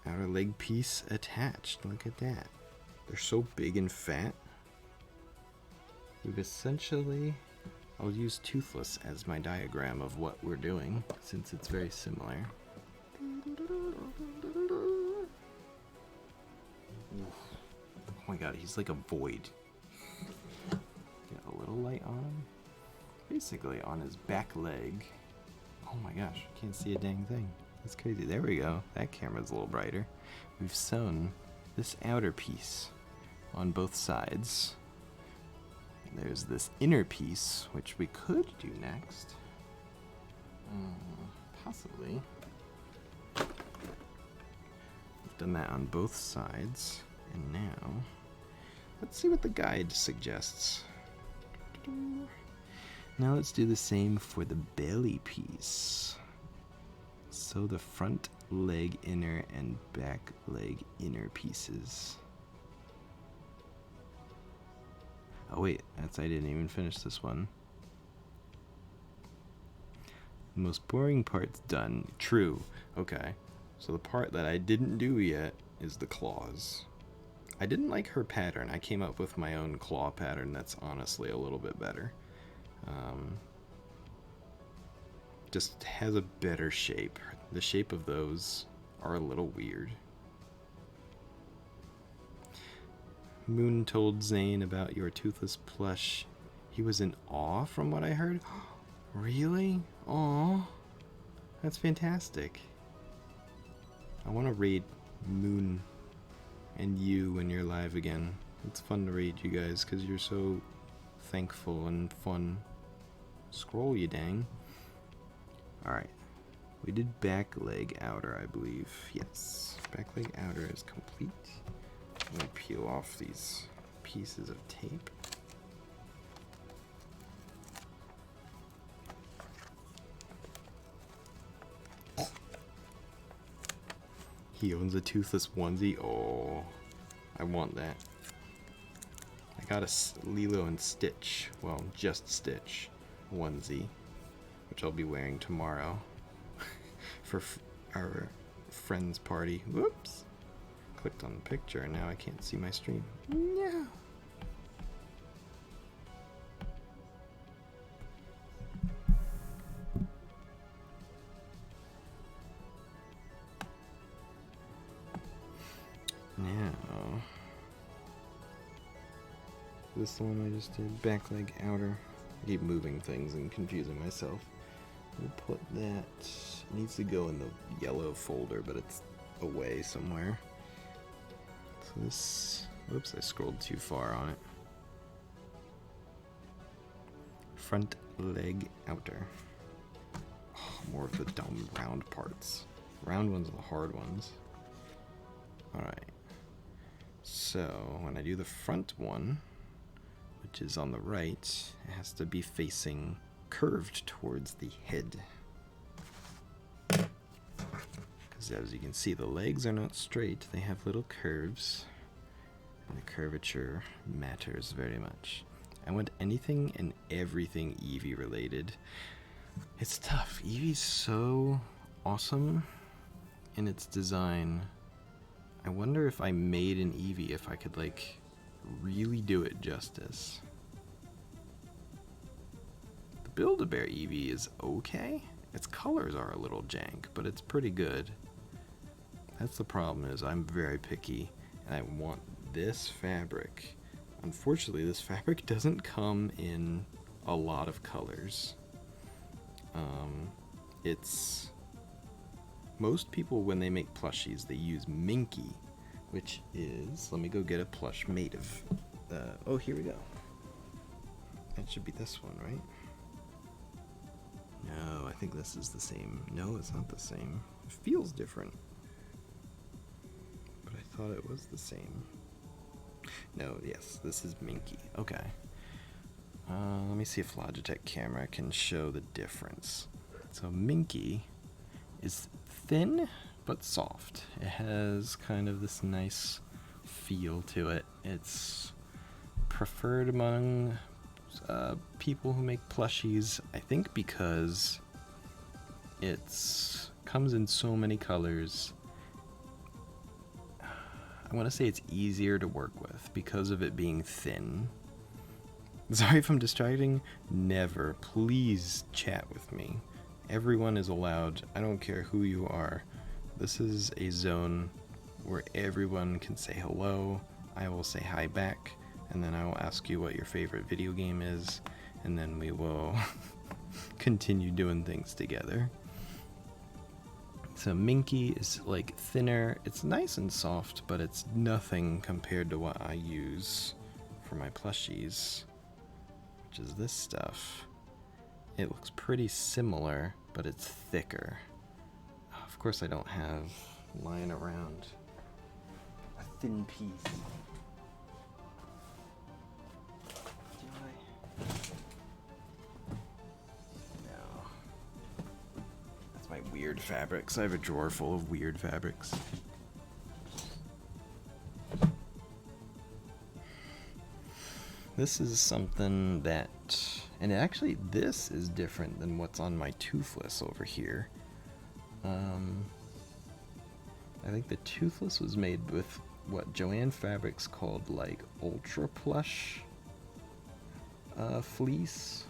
Outer leg piece attached. Look at that. They're so big and fat. We've essentially... I'll use Toothless as my diagram of what we're doing, since it's very similar. Oh my god, he's like a void. Get a little light on him. Basically on his back leg. Oh my gosh, I can't see a dang thing. That's crazy. There we go. That camera's a little brighter. We've sewn this outer piece on both sides. There's this inner piece, which we could do next. Possibly. We've done that on both sides. And now, let's see what the guide suggests. Now let's do the same for the belly piece. Sew the front leg inner and back leg inner pieces. Oh wait, I didn't even finish this one. The most boring part's done. True. Okay. So the part that I didn't do yet is the claws. I didn't like her pattern. I came up with my own claw pattern that's honestly a little bit better. Just has a better shape. The shape of those are a little weird. Moon told Zane about your Toothless plush. He was in awe from what I heard. Really? Aw. That's fantastic. I want to raid Moon and you when you're live again. It's fun to raid you guys because you're so thankful and fun. Scroll, you dang. Alright. We did back leg outer, I believe. Yes. Back leg outer is complete. Let me peel off these pieces of tape. He owns a Toothless onesie. Oh, I want that. I got a Lilo and Stitch, well, just Stitch onesie, which I'll be wearing tomorrow for our friend's party. Whoops! Clicked on the picture and now I can't see my stream. No! Now, this one I just did, back leg outer. I keep moving things and confusing myself. We'll put that, it needs to go in the yellow folder, but it's away somewhere. So this, whoops, I scrolled too far on it. Front leg outer. Oh, more of the dumb round parts. Round ones are the hard ones. Alright. So, when I do the front one, which is on the right, it has to be facing curved towards the head. Because as you can see, the legs are not straight, they have little curves, and the curvature matters very much. I want anything and everything Eevee related. It's tough. Eevee's so awesome in its design. I wonder if I made an Eevee, if I could, like, really do it justice. The Build-A-Bear Eevee is okay. Its colors are a little jank, but it's pretty good. That's the problem, is I'm very picky, and I want this fabric. Unfortunately, this fabric doesn't come in a lot of colors. Most people, when they make plushies, they use Minky, which is, let me go get a plush made of, oh, here we go. That should be this one, right? No, I think this is the same. No, it's not the same. It feels different. But I thought it was the same. No, yes, this is Minky. Okay. Let me see if Logitech camera can show the difference. So Minky is thin but soft. It has kind of this nice feel to it. It's preferred among people who make plushies, I think, because it's comes in so many colors. I want to say it's easier to work with because of it being thin. Sorry if I'm distracting. Never. Please chat with me. Everyone is allowed. I don't care who you are. This is a zone where everyone can say hello. I will say hi back, and then I will ask you what your favorite video game is, and then we will continue doing things together. So Minky is like thinner. It's nice and soft, but it's nothing compared to what I use for my plushies, which is this stuff. It looks pretty similar, but it's thicker. Of course I don't have lying around a thin piece. Do I? No. That's my weird fabrics. I have a drawer full of weird fabrics. This is something that, and actually this is different than what's on my Toothless over here. I think the Toothless was made with what Joann Fabrics called like ultra plush fleece.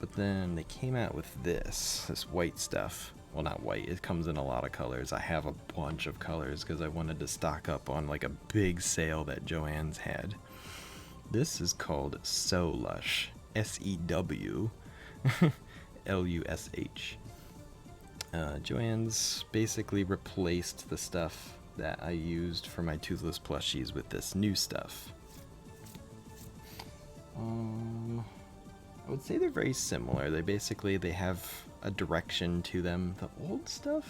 But then they came out with this white stuff. Well, not white, it comes in a lot of colors. I have a bunch of colors because I wanted to stock up on like a big sale that Joann's had. This is called Sewlush, S-E-W L-U-S-H. Joann's basically replaced the stuff that I used for my Toothless plushies with this new stuff. I would say they're very similar. They have a direction to them. The old stuff,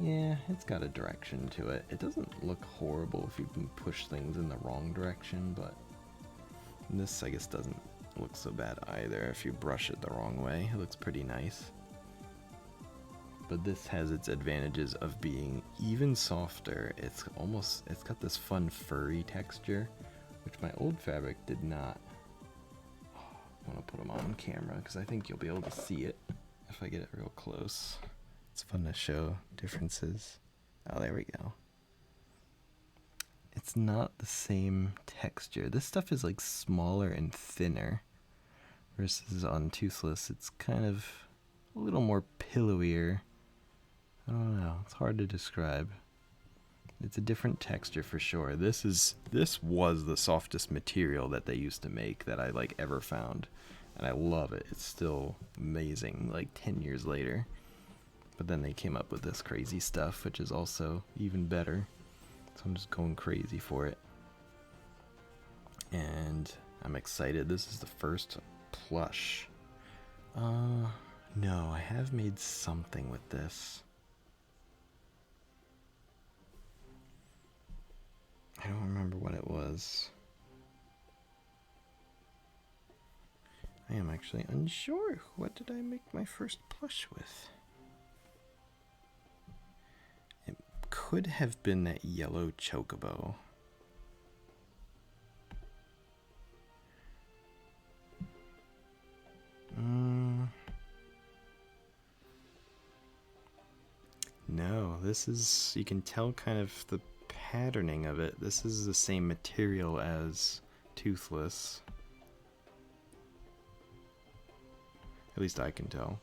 yeah, it's got a direction to it. It doesn't look horrible if you can push things in the wrong direction, but this, I guess, doesn't look so bad either if you brush it the wrong way. It looks pretty nice. But this has its advantages of being even softer. It's got this fun furry texture, which my old fabric did not. I want to put them on camera because I think you'll be able to see it if I get it real close. It's fun to show differences. Oh, there we go. It's not the same texture. This stuff is like smaller and thinner versus on Toothless it's kind of a little more pillowier. I don't know, it's hard to describe. It's a different texture for sure. This was the softest material that they used to make that I like ever found, and I love it. It's still amazing like 10 years later. But then they came up with this crazy stuff, which is also even better. So I'm just going crazy for it. And I'm excited. This is the first plush. No, I have made something with this. I don't remember what it was. I am actually unsure. What did I make my first plush with? It could have been that yellow chocobo. No, this is, you can tell kind of the patterning of it. This is the same material as Toothless. At least I can tell.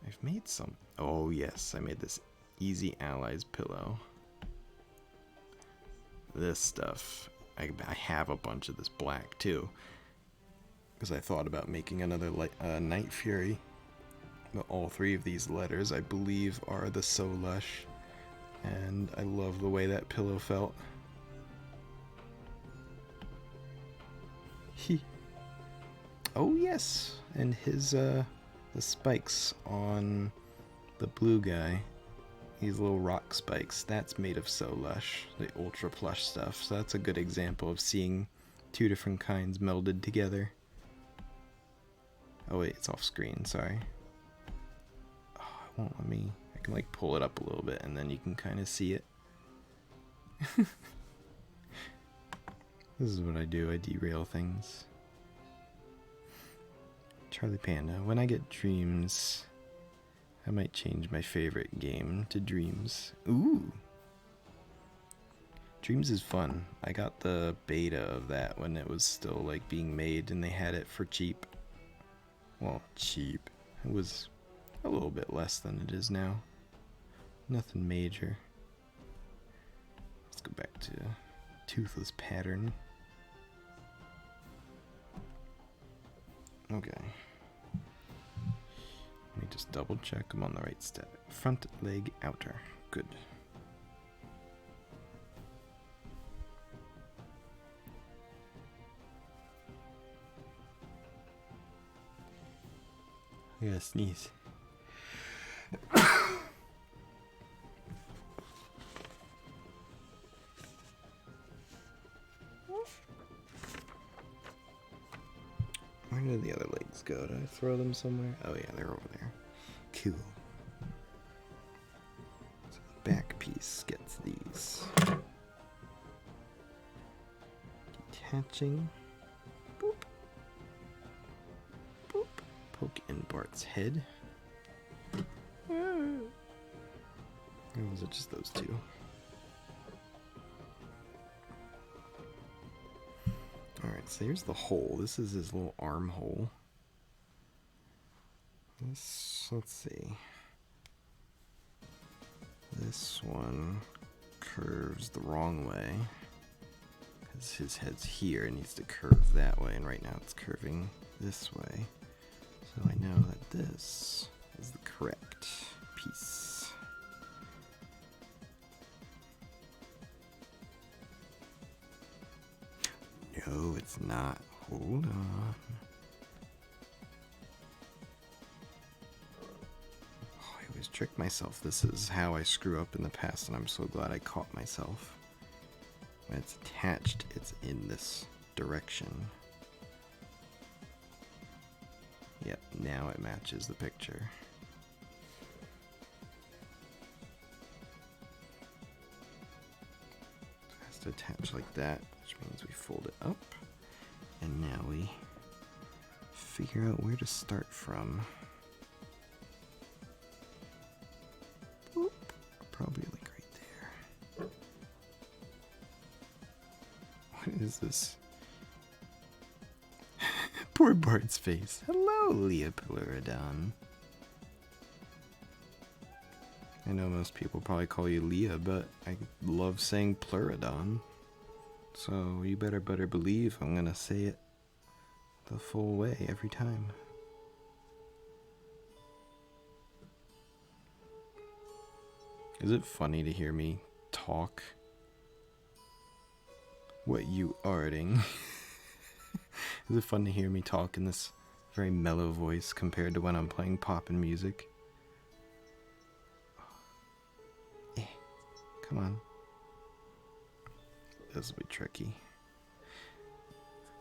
I've made some. Oh yes, I made this Easy Allies pillow. This stuff, I have a bunch of this black too, because I thought about making another Night Fury. But all three of these letters, I believe, are the So Lush, and I love the way that pillow felt. Oh yes, and his the spikes on the blue guy, these little rock spikes, that's made of So Lush, the ultra plush stuff. So that's a good example of seeing two different kinds melded together. Oh wait, it's off screen, sorry. Oh, it won't let me. I can like pull it up a little bit and then you can kind of see it. This is what I do, I derail things. Charlie Panda, when I get Dreams, I might change my favorite game to Dreams. Ooh! Dreams is fun. I got the beta of that when it was still like being made and they had it for cheap. Well, cheap. It was a little bit less than it is now. Nothing major. Let's go back to Toothless pattern. Okay. Let me just double check I'm on the right step. Front leg outer. Good. I gotta sneeze. Where did the other legs go? Did I throw them somewhere? Oh yeah, they're over there. Cool. So the back piece gets these. Detaching. Boop. Boop. Poke in Bart's head. Or was it just those two? Alright, so here's the hole. This is his little armhole. This, let's see. This one curves the wrong way. Because his head's here, it needs to curve that way, and right now it's curving this way. So I know that this is the correct piece. No, it's not. Hold on. Oh, I always trick myself. This is how I screw up in the past, and I'm so glad I caught myself. When it's attached, it's in this direction. Yep, now it matches the picture. attach like that, which means we fold it up. And now we figure out where to start from. Oop. Probably like right there. What is this? Poor Bart's face. Hello, Leopleurodon. I know most people probably call you Leah, but I love saying Pleurodon. So you better believe I'm gonna say it the full way every time. Is it funny to hear me talk? What you arting? Is it fun to hear me talk in this very mellow voice compared to when I'm playing poppin' music? Come on. This will be tricky.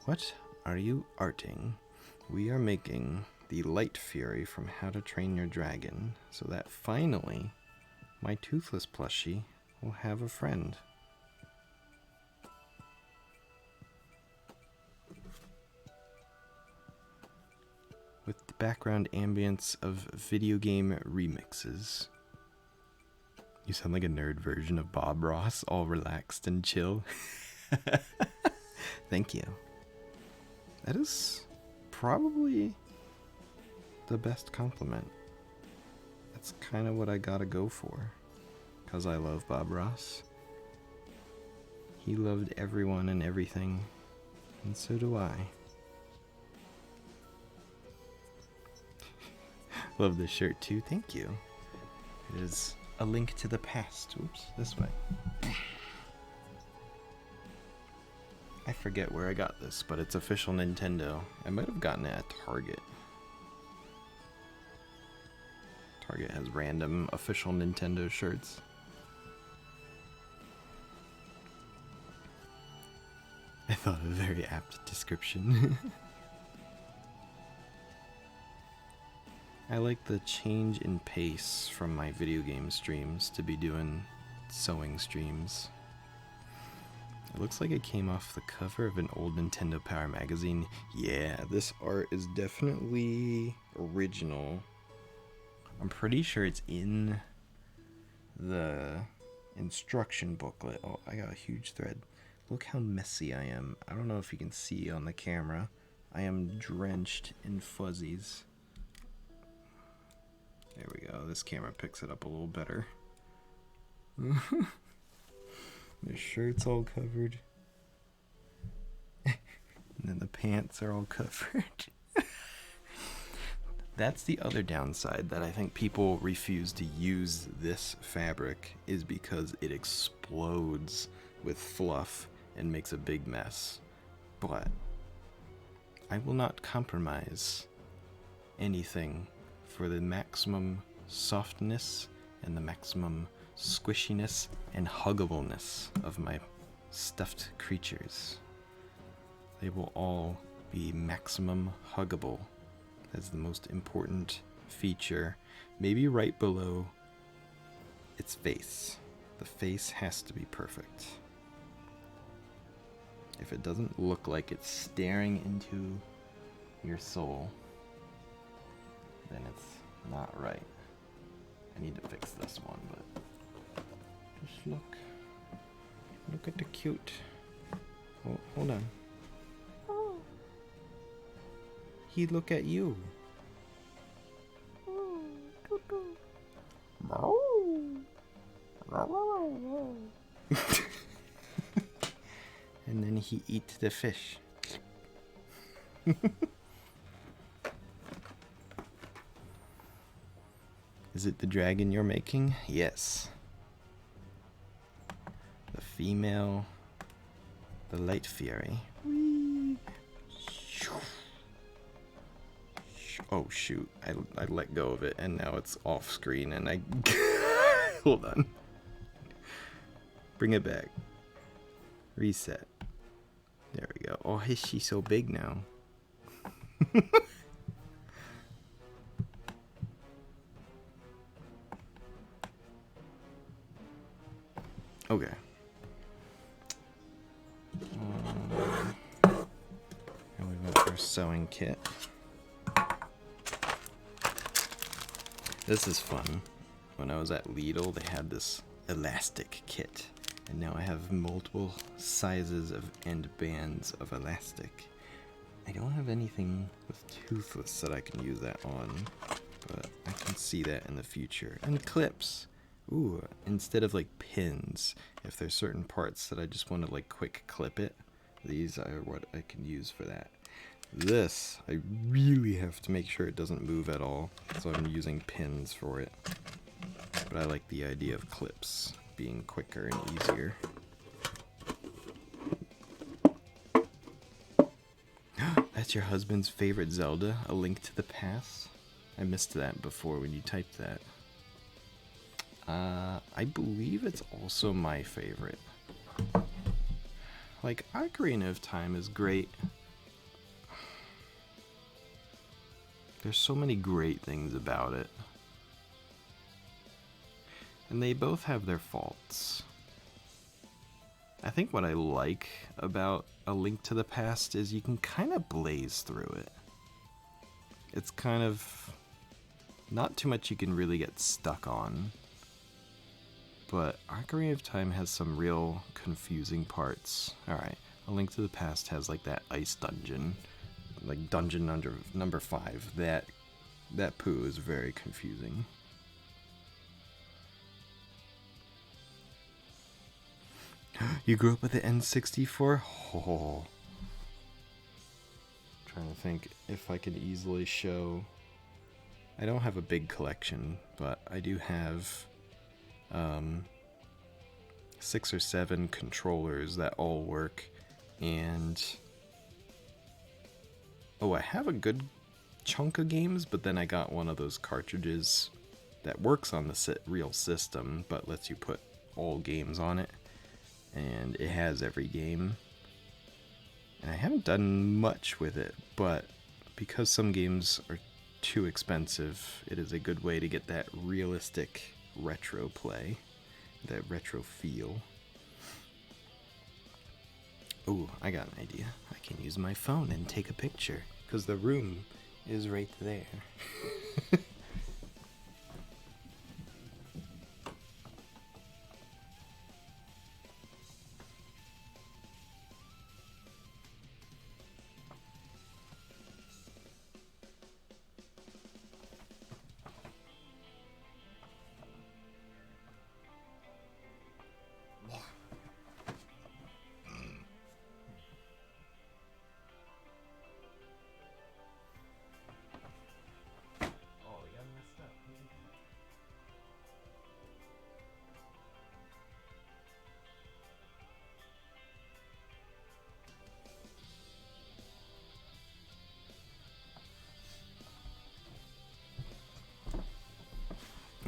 What are you arting? We are making the Light Fury from How to Train Your Dragon, so that finally my Toothless plushie will have a friend. With the background ambience of video game remixes. You sound like a nerd version of Bob Ross, all relaxed and chill. Thank you. That is probably the best compliment. That's kind of what I gotta go for. Because I love Bob Ross. He loved everyone and everything. And so do I. Love this shirt too, thank you. It is a link to the past. Oops, this way. I forget where I got this, but it's official Nintendo. I might have gotten it at Target. Target has random official Nintendo shirts. I thought a very apt description. I like the change in pace from my video game streams to be doing sewing streams. It looks like it came off the cover of an old Nintendo Power magazine. Yeah, this art is definitely original. I'm pretty sure it's in the instruction booklet. Oh, I got a huge thread. Look how messy I am. I don't know if you can see on the camera. I am drenched in fuzzies. There we go. This camera picks it up a little better. The shirt's all covered. And then the pants are all covered. That's the other downside that I think people refuse to use this fabric, is because it explodes with fluff and makes a big mess. But I will not compromise anything for the maximum softness and the maximum squishiness and huggableness of my stuffed creatures. They will all be maximum huggable. That's the most important feature, maybe right below its face. The face has to be perfect. If it doesn't look like it's staring into your soul, then it's not right. I need to fix this one, but just look at the cute. Oh, hold on. Oh. He look at you. Oh. Doo-doo. And then he eat the fish. Is it the dragon you're making? Yes. The female, the Light Fury. Oh shoot, I let go of it and now it's off screen and I... Hold on. Bring it back. Reset. There we go. Oh, is she so big now? Okay. our sewing kit. This is fun. When I was at Lidl, they had this elastic kit. And now I have multiple sizes and bands of elastic. I don't have anything with toothless that I can use that on, but I can see that in the future. And clips. Ooh, instead of like pins, if there's certain parts that I just want to like quick clip it, these are what I can use for that. This, I really have to make sure it doesn't move at all, so I'm using pins for it. But I like the idea of clips being quicker and easier. That's your husband's favorite Zelda, A Link to the Past? I missed that before when you typed that. I believe it's also my favorite. Like, Ocarina of Time is great. There's so many great things about it. And they both have their faults. I think what I like about A Link to the Past is you can kind of blaze through it. It's kind of not too much you can really get stuck on. But Ocarina of Time has some real confusing parts. Alright, A Link to the Past has like that ice dungeon. Like dungeon number 5. That poo is very confusing. You grew up with the N64? Oh. Trying to think if I could easily show. I don't have a big collection, but I do have 6 or 7 controllers that all work, and I have a good chunk of games, but then I got one of those cartridges that works on the real system, but lets you put all games on it. And it has every game. And I haven't done much with it, but because some games are too expensive, it is a good way to get that realistic retro play, that retro feel. Ooh, I got an idea. I can use my phone and take a picture, because the room is right there.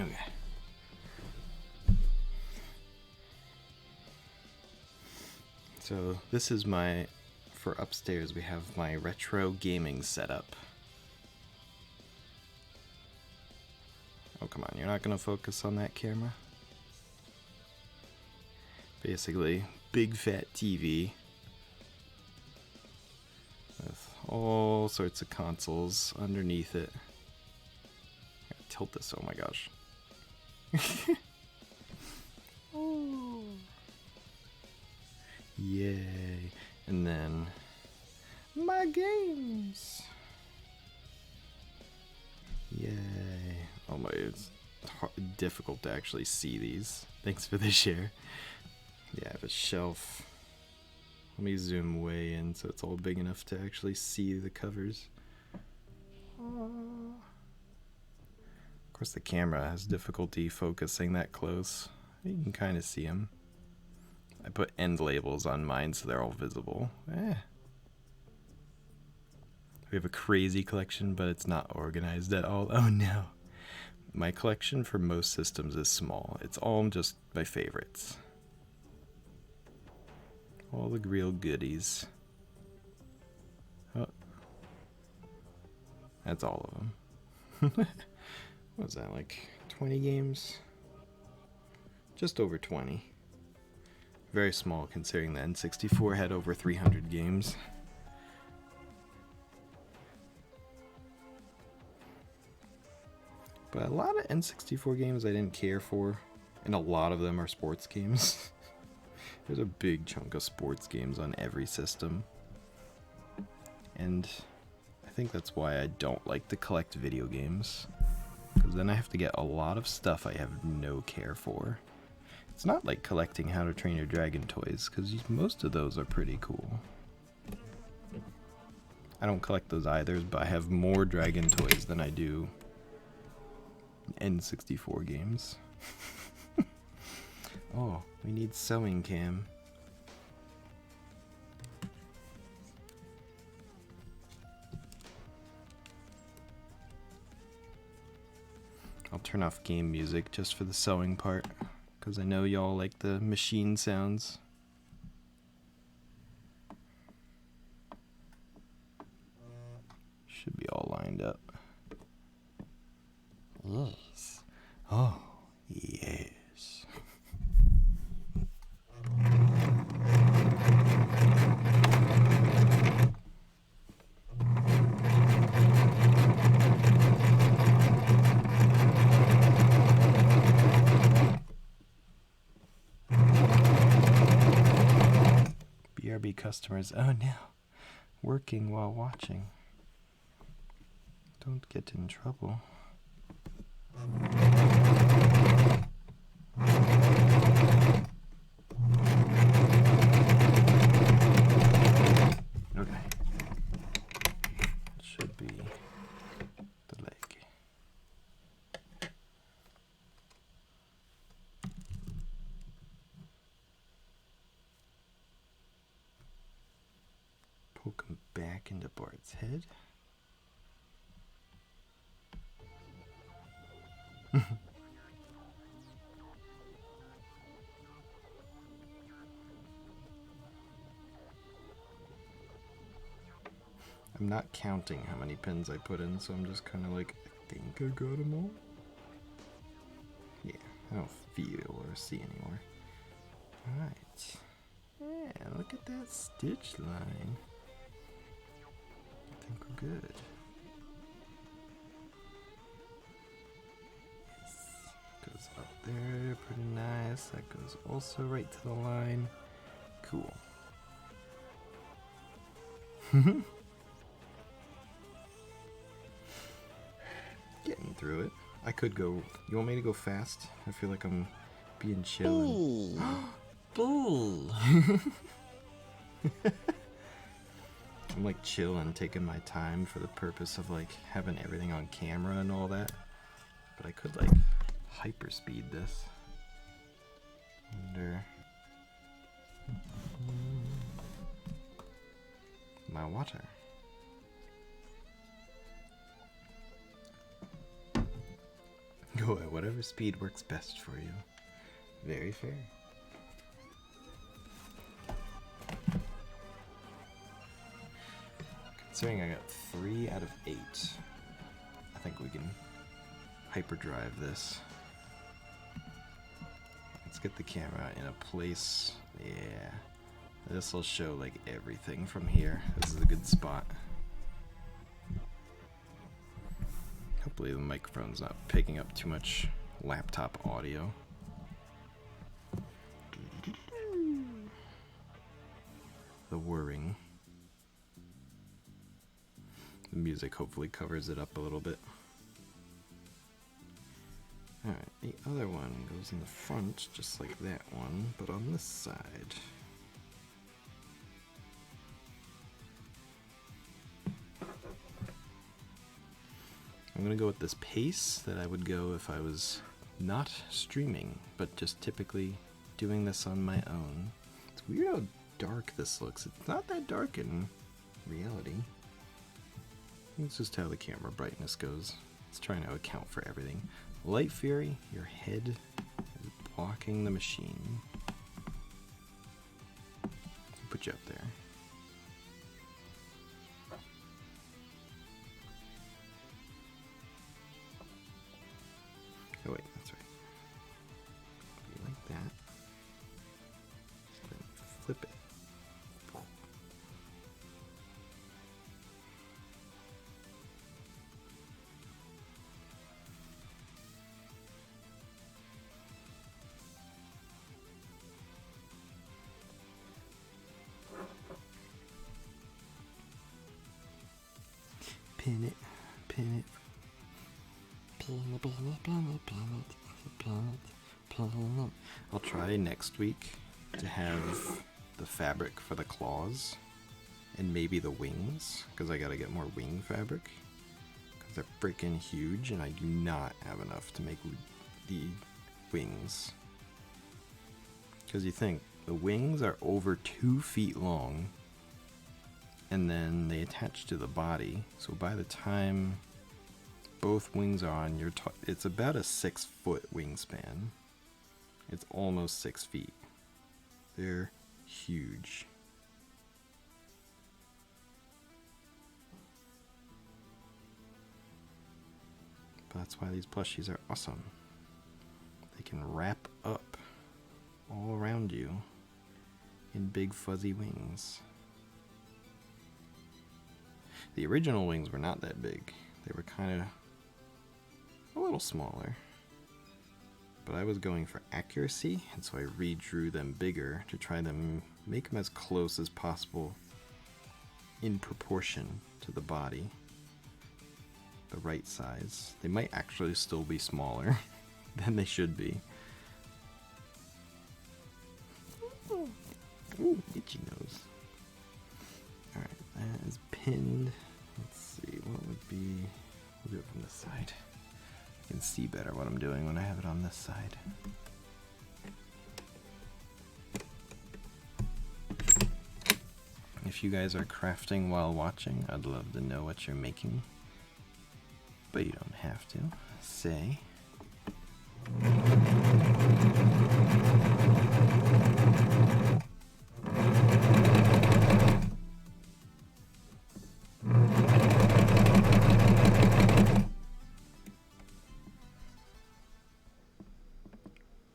Okay. So this is for upstairs we have my retro gaming setup. Oh, come on, you're not gonna focus on that camera? Basically, big fat TV with all sorts of consoles underneath it. I gotta tilt this, oh my gosh. Oh. Yay. And then my games. Yay. Oh my, it's difficult to actually see these. Thanks for the share. Yeah, I have a shelf. Let me zoom way in so it's all big enough to actually see the covers. Of course, the camera has difficulty focusing that close. You can kind of see them. I put end labels on mine so they're all visible. We have a crazy collection, but it's not organized at all. Oh no. My collection for most systems is small. It's all just my favorites. All the real goodies. Oh. That's all of them. What was that, like 20 games? Just over 20. Very small considering the N64 had over 300 games. But a lot of N64 games I didn't care for, and a lot of them are sports games. There's a big chunk of sports games on every system. And I think that's why I don't like to collect video games. Because then I have to get a lot of stuff I have no care for. It's not like collecting How to Train Your Dragon toys, because most of those are pretty cool. I don't collect those either, but I have more dragon toys than I do N64 games. Oh, we need sewing cam. I'll turn off game music just for the sewing part, because I know y'all like the machine sounds. Should be all lined up. Yes. Oh, yes. BRB customers, oh no, working while watching. Don't get in trouble. Okay. Should be the leg. Poke him back into Bart's head. I'm not counting how many pins I put in, so I'm just kind of like, I think I got them all. Yeah, I don't feel or see anymore. Alright. Yeah, look at that stitch line. I think we're good. Goes up there, pretty nice. That goes also right to the line. Cool. Getting through it. I could go. You want me to go fast? I feel like I'm being chill. And... I'm like chill and taking my time for the purpose of like having everything on camera and all that. But I could like hyperspeed this. Under my water. Go at whatever speed works best for you. Very fair. Considering I got 3 out of 8, I think we can hyperdrive this. Let's get the camera in a place. Yeah. This will show like everything from here. This is a good spot. Hopefully the microphone's not picking up too much laptop audio. The whirring. The music hopefully covers it up a little bit. Alright, the other one goes in the front, just like that one, but on this side. I'm gonna go with this pace that I would go if I was not streaming, but just typically doing this on my own. It's weird how dark this looks. It's not that dark in reality. It's just how the camera brightness goes. It's trying to account for everything. Light Fury, your head is blocking the machine. Put you up there. Oh wait, that's right. Be like that. Just then flip it. Pin it, pin it. Pin it, pin it, pin it, pin it, pin it, pin it. I'll try next week to have the fabric for the claws and maybe the wings, because I gotta get more wing fabric, because they're freaking huge and I do not have enough to make the wings. Because you think, the wings are over 2 feet long, and then they attach to the body, so by the time both wings are on, it's about a 6-foot wingspan. It's almost 6 feet. They're huge. But that's why these plushies are awesome. They can wrap up all around you in big fuzzy wings. The original wings were not that big. They were kind of a little smaller. But I was going for accuracy, and so I redrew them bigger to try to make them as close as possible in proportion to the body. The right size. They might actually still be smaller than they should be. Ooh, itchy nose. Alright, that is pinned. Let's see, what would be... We'll do it from this side. I can see better what I'm doing when I have it on this side. If you guys are crafting while watching, I'd love to know what you're making. But you don't have to. Say.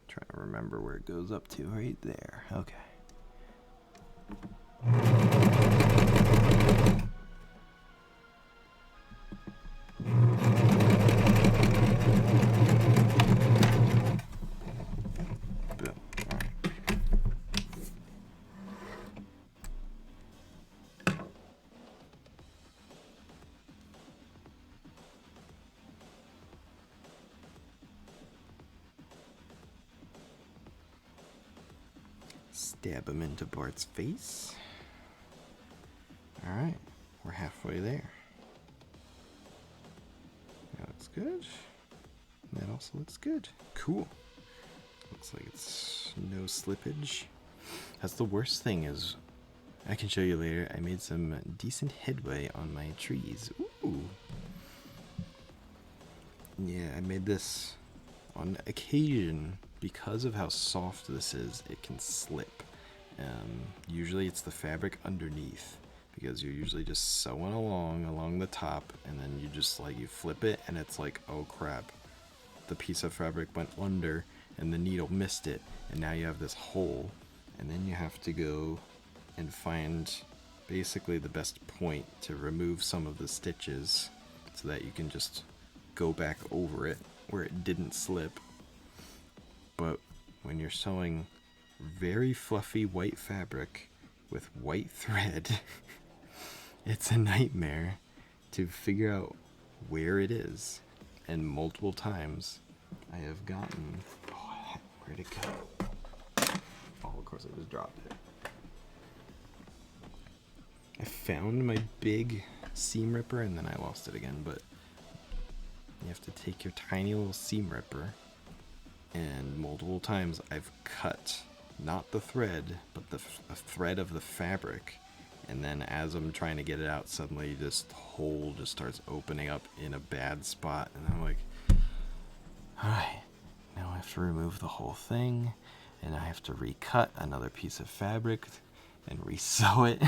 Trying to remember where it goes up to, right there. Okay. Stab him into Bart's face. Alright, we're halfway there. That looks good. That also looks good. Cool. Looks like it's no slippage. That's the worst thing is, I can show you later, I made some decent headway on my trees. Ooh. Yeah, I made this on occasion. Because of how soft this is, it can slip. Usually it's the fabric underneath, because you're usually just sewing along the top, and then you just you flip it and it's like, oh crap, the piece of fabric went under and the needle missed it, and now you have this hole, and then you have to go and find basically the best point to remove some of the stitches so that you can just go back over it where it didn't slip. But when you're sewing very fluffy white fabric with white thread, it's a nightmare to figure out where it is. And multiple times I have gotten... Oh, where'd it go? Oh, of course I just dropped it. I found my big seam ripper and then I lost it again, but you have to take your tiny little seam ripper, and multiple times I've cut not the thread, but the thread of the fabric, and then as I'm trying to get it out, suddenly this hole just starts opening up in a bad spot, and I'm like, alright, now I have to remove the whole thing, and I have to recut another piece of fabric and re-sew it,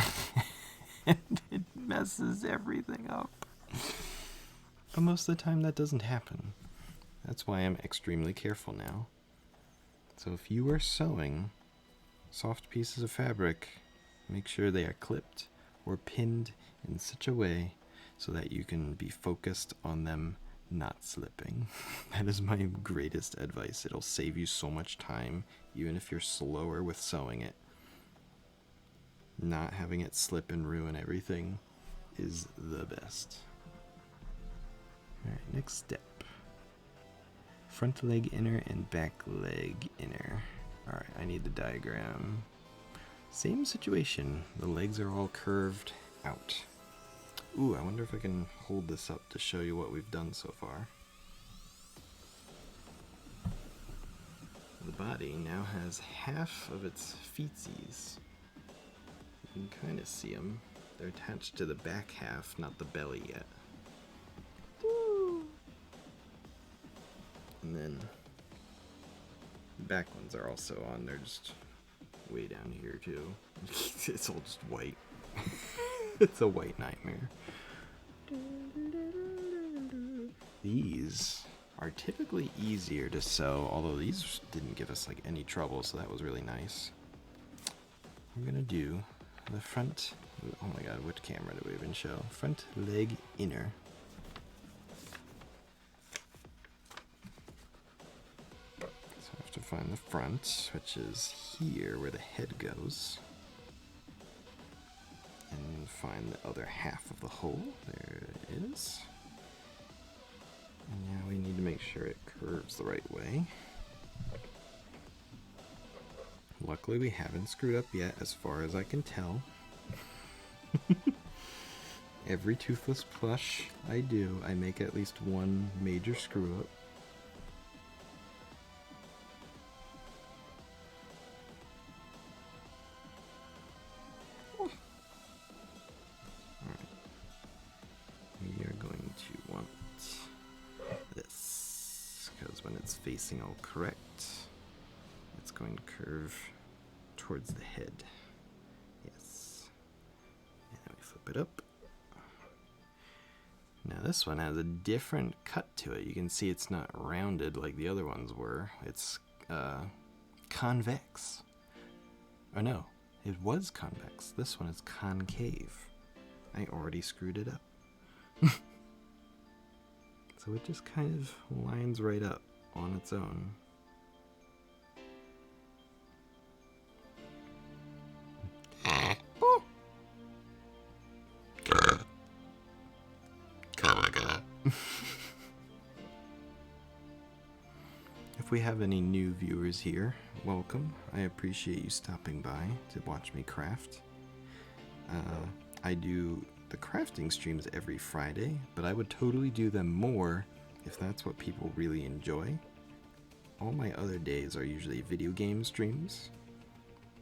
and it messes everything up. But most of the time that doesn't happen. That's why I'm extremely careful now. So if you are sewing soft pieces of fabric, make sure they are clipped or pinned in such a way so that you can be focused on them not slipping. That is my greatest advice. It'll save you so much time, even if you're slower with sewing it. Not having it slip and ruin everything is the best. Alright, next step. Front leg inner and back leg inner. Alright, I need the diagram. Same situation. The legs are all curved out. Ooh, I wonder if I can hold this up to show you what we've done so far. The body now has half of its feetsies. You can kind of see them. They're attached to the back half, not the belly yet. Woo. And then the back ones are also on. They're just way down here too. It's all just white. It's a white nightmare. These are typically easier to sew, although these didn't give us like any trouble, so that was really nice. I'm gonna do the front, oh my god, which camera do we even show? Front leg inner. So I have to find the front, which is here where the head goes. And find the other half of the hole. There it is. And now we need to make sure it curves the right way. Luckily we haven't screwed up yet, as far as I can tell. Every Toothless plush I do, I make at least one major screw up. Alright. We are going to want this, because when it's facing all correct, it's going to curve towards the head. Yes. And then we flip it up. Now this one has a different cut to it. You can see it's not rounded like the other ones were. It's convex. Oh no, it was convex. This one is concave. I already screwed it up. So it just kind of lines right up on its own. If we have any new viewers here, welcome. I appreciate you stopping by to watch me craft. I do the crafting streams every Friday, but I would totally do them more if that's what people really enjoy. All my other days are usually video game streams,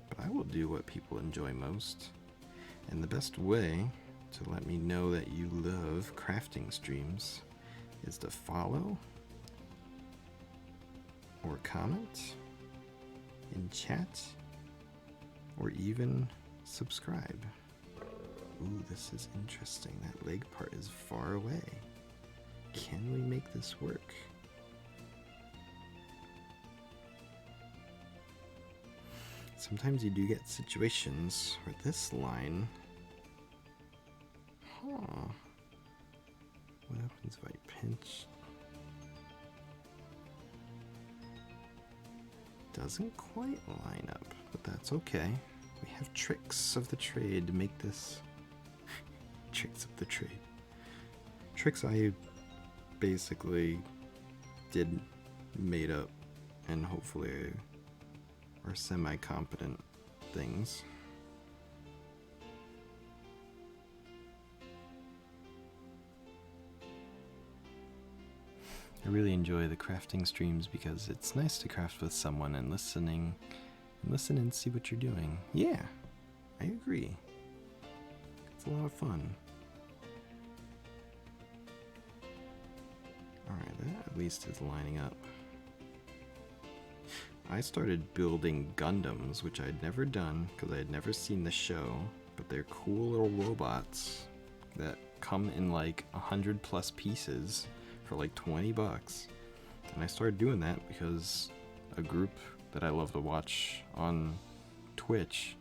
but I will do what people enjoy most. And the best way to let me know that you love crafting streams is to follow or comment in chat or even subscribe. Ooh, this is interesting. That leg part is far away. Can we make this work? Sometimes you do get situations where this line... Huh. What happens if I pinch? Doesn't quite line up, but that's okay. We have tricks of the trade to make this... Tricks of the trade. Tricks I basically made up and hopefully are semi-competent things. I really enjoy the crafting streams because it's nice to craft with someone and listen and see what you're doing. Yeah, I agree. It's a lot of fun. Alright, that at least is lining up. I started building Gundams, which I'd never done because I had never seen the show, but they're cool little robots that come in like 100+ pieces for like 20 bucks. And I started doing that because a group that I love to watch on Twitch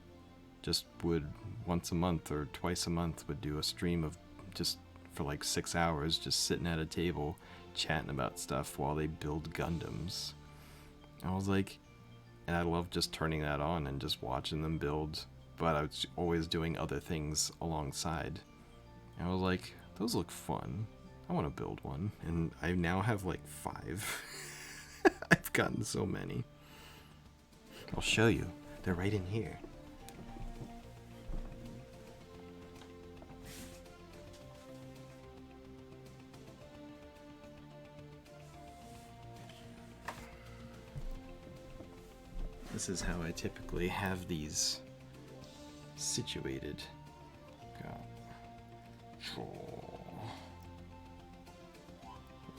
just would once a month or twice a month would do a stream of just for like 6 hours just sitting at a table chatting about stuff while they build Gundams. I was like, and I love just turning that on and just watching them build, but I was always doing other things alongside. And I was like, those look fun. I want to build one, and I now have like 5. I've gotten so many. I'll show you. They're right in here. This is how I typically have these situated.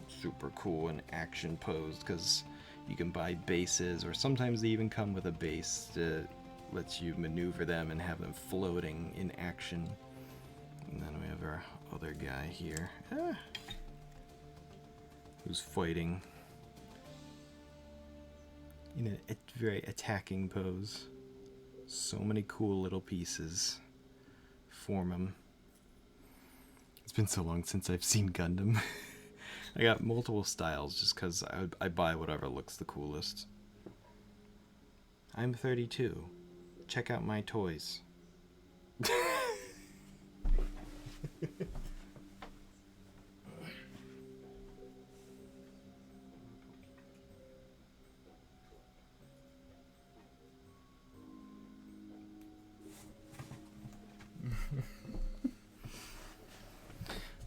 Super cool and action posed because you can buy bases, or sometimes they even come with a base that lets you maneuver them and have them floating in action. And then we have our other guy here, who's fighting in a very attacking pose. So many cool little pieces form him. It's been so long since I've seen Gundam. I got multiple styles just because I buy whatever looks the coolest. I'm 32. Check out my toys.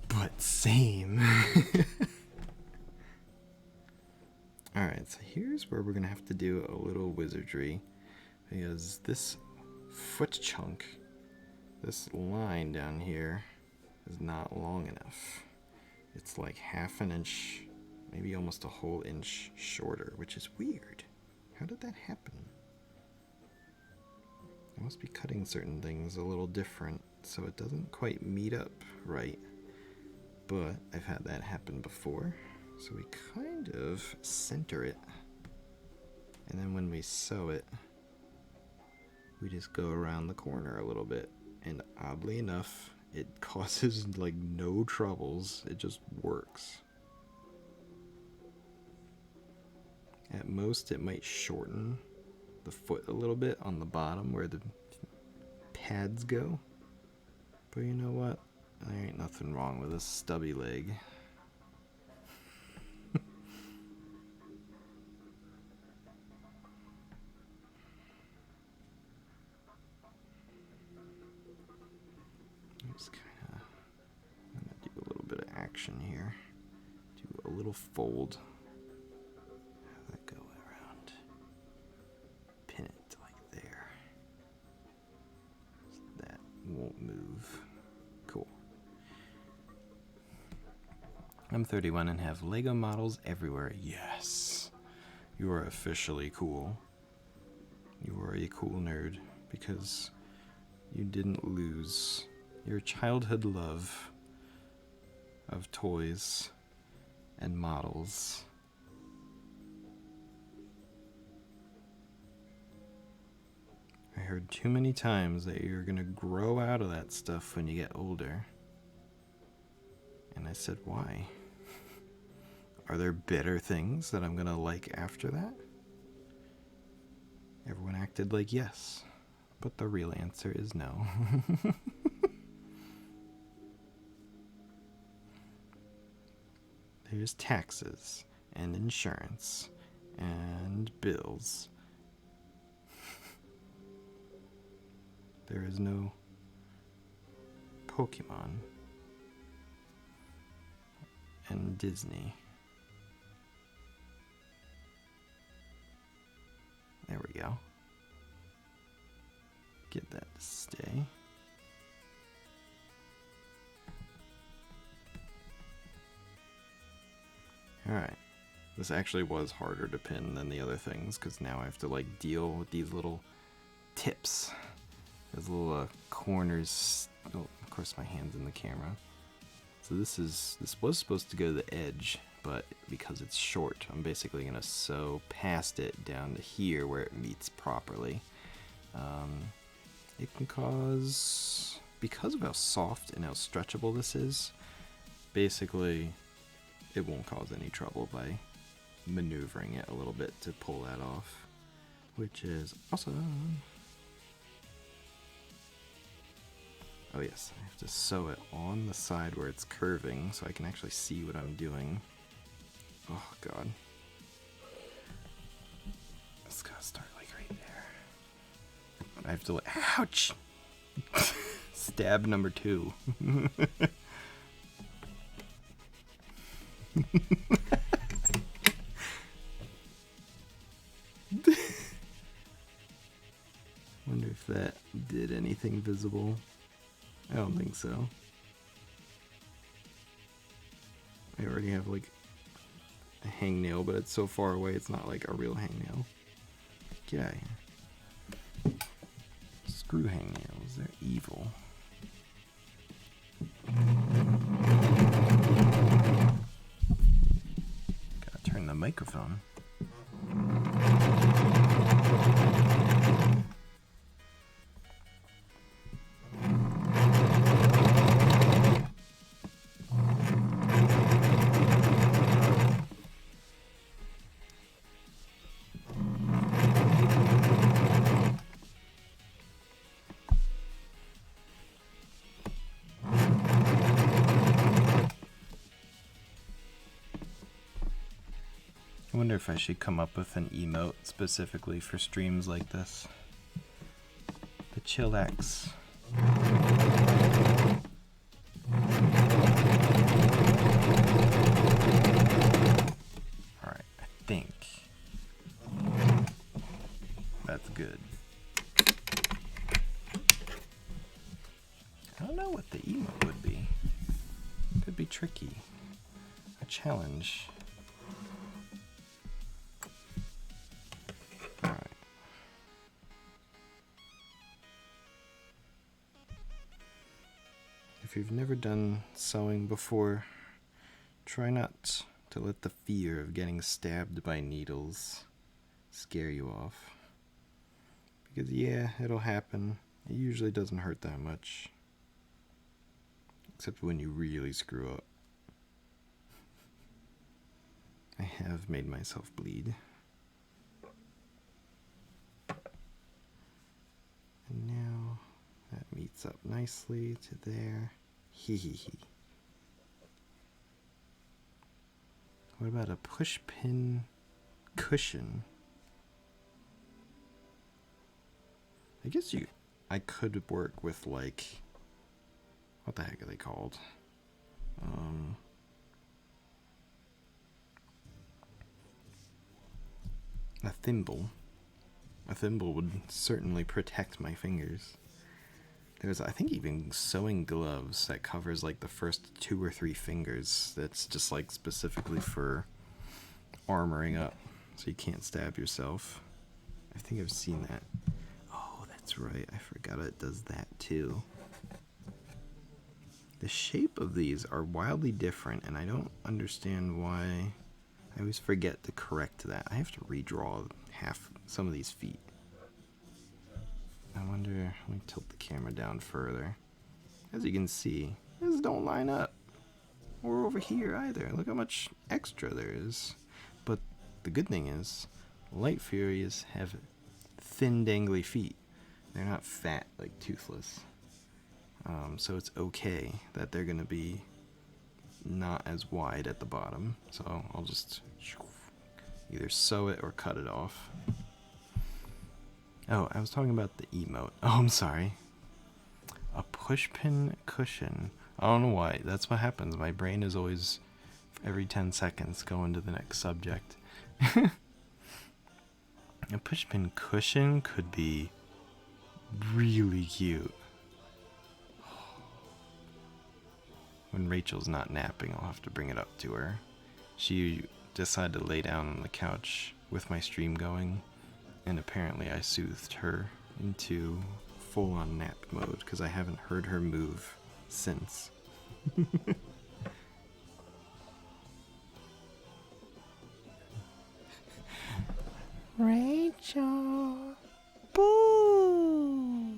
But same. Alright, so here's where we're gonna have to do a little wizardry, because this foot chunk, this line down here, is not long enough. It's like half an inch, maybe almost a whole inch shorter, which is weird. How did that happen? I must be cutting certain things a little different, so it doesn't quite meet up right. But I've had that happen before. So we kind of center it, and then when we sew it, we just go around the corner a little bit, and oddly enough, it causes like no troubles. It just works. At most, it might shorten the foot a little bit on the bottom where the pads go, but you know what? There ain't nothing wrong with a stubby leg. Just kinda, I'm gonna do a little bit of action here. Do a little fold. Have that go around. Pin it like there. So that won't move. Cool. I'm 31 and have Lego models everywhere. Yes! You are officially cool. You are a cool nerd because you didn't lose your childhood love of toys and models. I heard too many times that you're gonna grow out of that stuff when you get older. And I said, why? Are there better things that I'm gonna like after that? Everyone acted like yes, but the real answer is no. There's taxes and insurance and bills. There is no Pokemon and Disney. There we go. Get that to stay. Alright. This actually was harder to pin than the other things, because now I have to like deal with these little tips. Those little corners. Oh, of course my hand's in the camera. So this was supposed to go to the edge, but because it's short, I'm basically gonna sew past it down to here where it meets properly. It can cause, because of how soft and how stretchable this is, basically it won't cause any trouble by maneuvering it a little bit to pull that off, which is awesome. Oh yes, I have to sew it on the side where it's curving so I can actually see what I'm doing. Oh god. It's gotta start like right there. I have to ouch! Stab number 2. Wonder if that did anything visible. I don't think so. I already have like a hangnail, but it's so far away it's not like a real hangnail. Get out of here. Screw hangnails, they're evil. Gotta turn the microphone. I wonder if I should come up with an emote specifically for streams like this. The chillax. Alright, I think that's good. I don't know what the emote would be. Could be tricky. A challenge. If you've never done sewing before, try not to let the fear of getting stabbed by needles scare you off. Because yeah, it'll happen. It usually doesn't hurt that much. Except when you really screw up. I have made myself bleed. And now that meets up nicely to there. Hee hee hee. What about a push pin cushion? I guess I could work with like, what the heck are they called? A thimble. A thimble would certainly protect my fingers. There's, I think, even sewing gloves that covers like the first 2 or 3 fingers. That's just like specifically for armoring up so you can't stab yourself. I think I've seen that. Oh, that's right. I forgot it does that too. The shape of these are wildly different, and I don't understand why. I always forget to correct that. I have to redraw some of these feet. I wonder, let me tilt the camera down further. As you can see, these don't line up. Or over here either. Look how much extra there is. But the good thing is, Light Furies have thin, dangly feet. They're not fat like Toothless. So it's okay that they're going to be not as wide at the bottom. So I'll just either sew it or cut it off. Oh, I was talking about the emote. Oh, I'm sorry. A pushpin cushion. I don't know why. That's what happens. My brain is always, every 10 seconds, going to the next subject. A pushpin cushion could be really cute. When Rachel's not napping, I'll have to bring it up to her. She decided to lay down on the couch with my stream going, and apparently I soothed her into full-on nap mode because I haven't heard her move since. Rachel. Boo.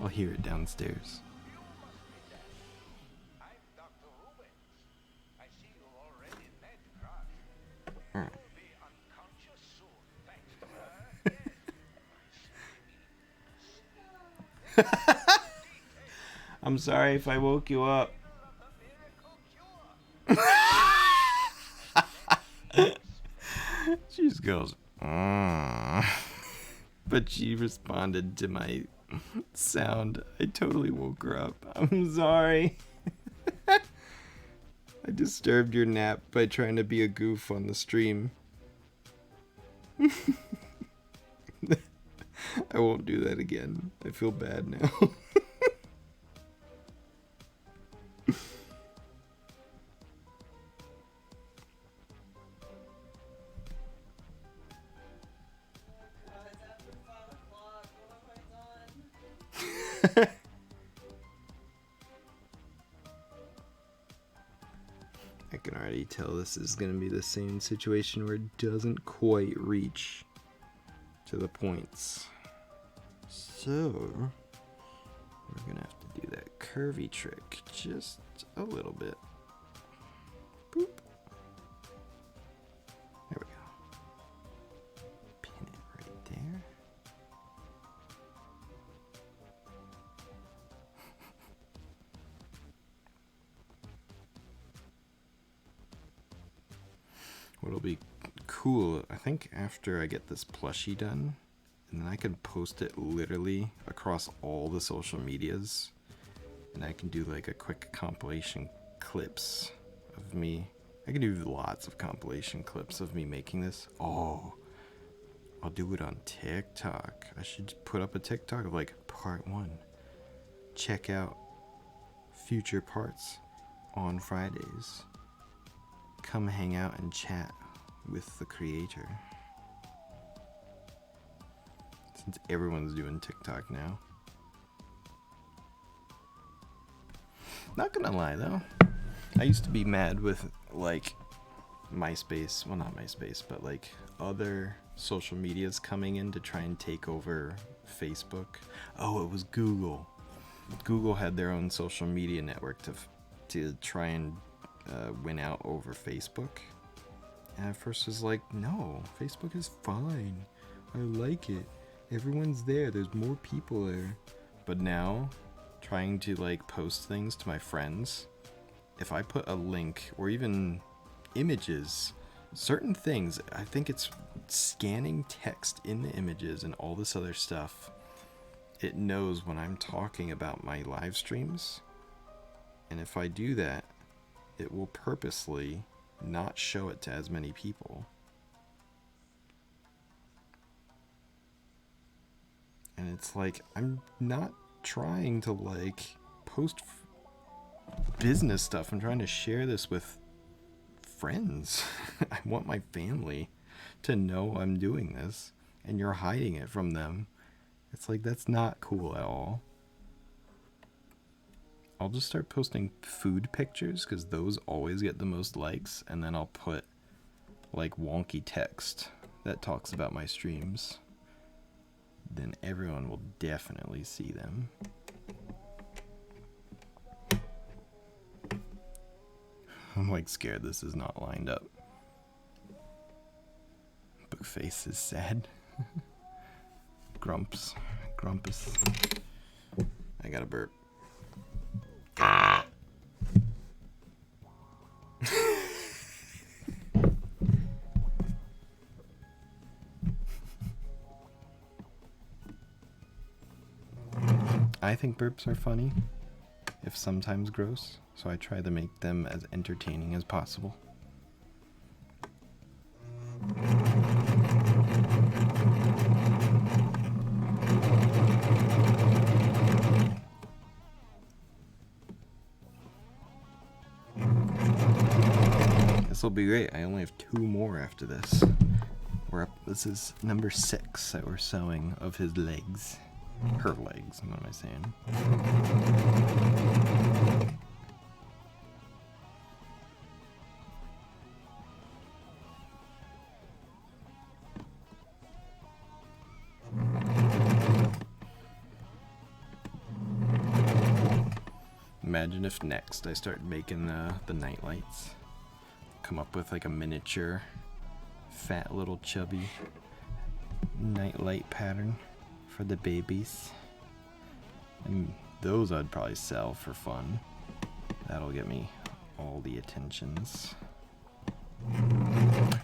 I'll hear it downstairs. I'm sorry if I woke you up. She just goes, but she responded to my sound. I totally woke her up. I'm sorry. I disturbed your nap by trying to be a goof on the stream. I won't do that again. I feel bad now. I can already tell this is going to be the same situation where it doesn't quite reach to the points. So, we're going to have to do that curvy trick just a little bit. Boop. There we go. Pin it right there. What'll be cool, I think after I get this plushie done, and then I can post it literally across all the social medias, and I can do like a quick compilation clips of me. I can do lots of compilation clips of me making this. Oh, I'll do it on TikTok. I should put up a TikTok of like part 1. Check out future parts on Fridays. Come hang out and chat with the creator. Since everyone's doing TikTok now. Not gonna lie though, I used to be mad with like MySpace, well not MySpace, but like other social medias coming in to try and take over Facebook. Oh, it was Google. Google had their own social media network to try and win out over Facebook. And at first I was like, no, Facebook is fine. I like it. Everyone's there. There's more people there. But now, trying to like post things to my friends, if I put a link or even images, certain things, I think it's scanning text in the images and all this other stuff. It knows when I'm talking about my live streams. And if I do that, it will purposely not show it to as many people. And it's like, I'm not trying to like post business stuff. I'm trying to share this with friends. I want my family to know I'm doing this, and you're hiding it from them. It's like, that's not cool at all. I'll just start posting food pictures because those always get the most likes, and then I'll put like wonky text that talks about my streams. Then everyone will definitely see them. I'm like scared this is not lined up. Bookface is sad. Grumpus. I gotta burp. I think burps are funny, if sometimes gross, so I try to make them as entertaining as possible. This will be great. I only have 2 more after this. We're up. This is number 6 that we're sewing of his legs. Her legs, what am I saying? Imagine if next I start making the night lights. Come up with like a miniature, fat little chubby night light pattern for the babies. And Those I'd probably sell for fun. That'll get me all the attentions.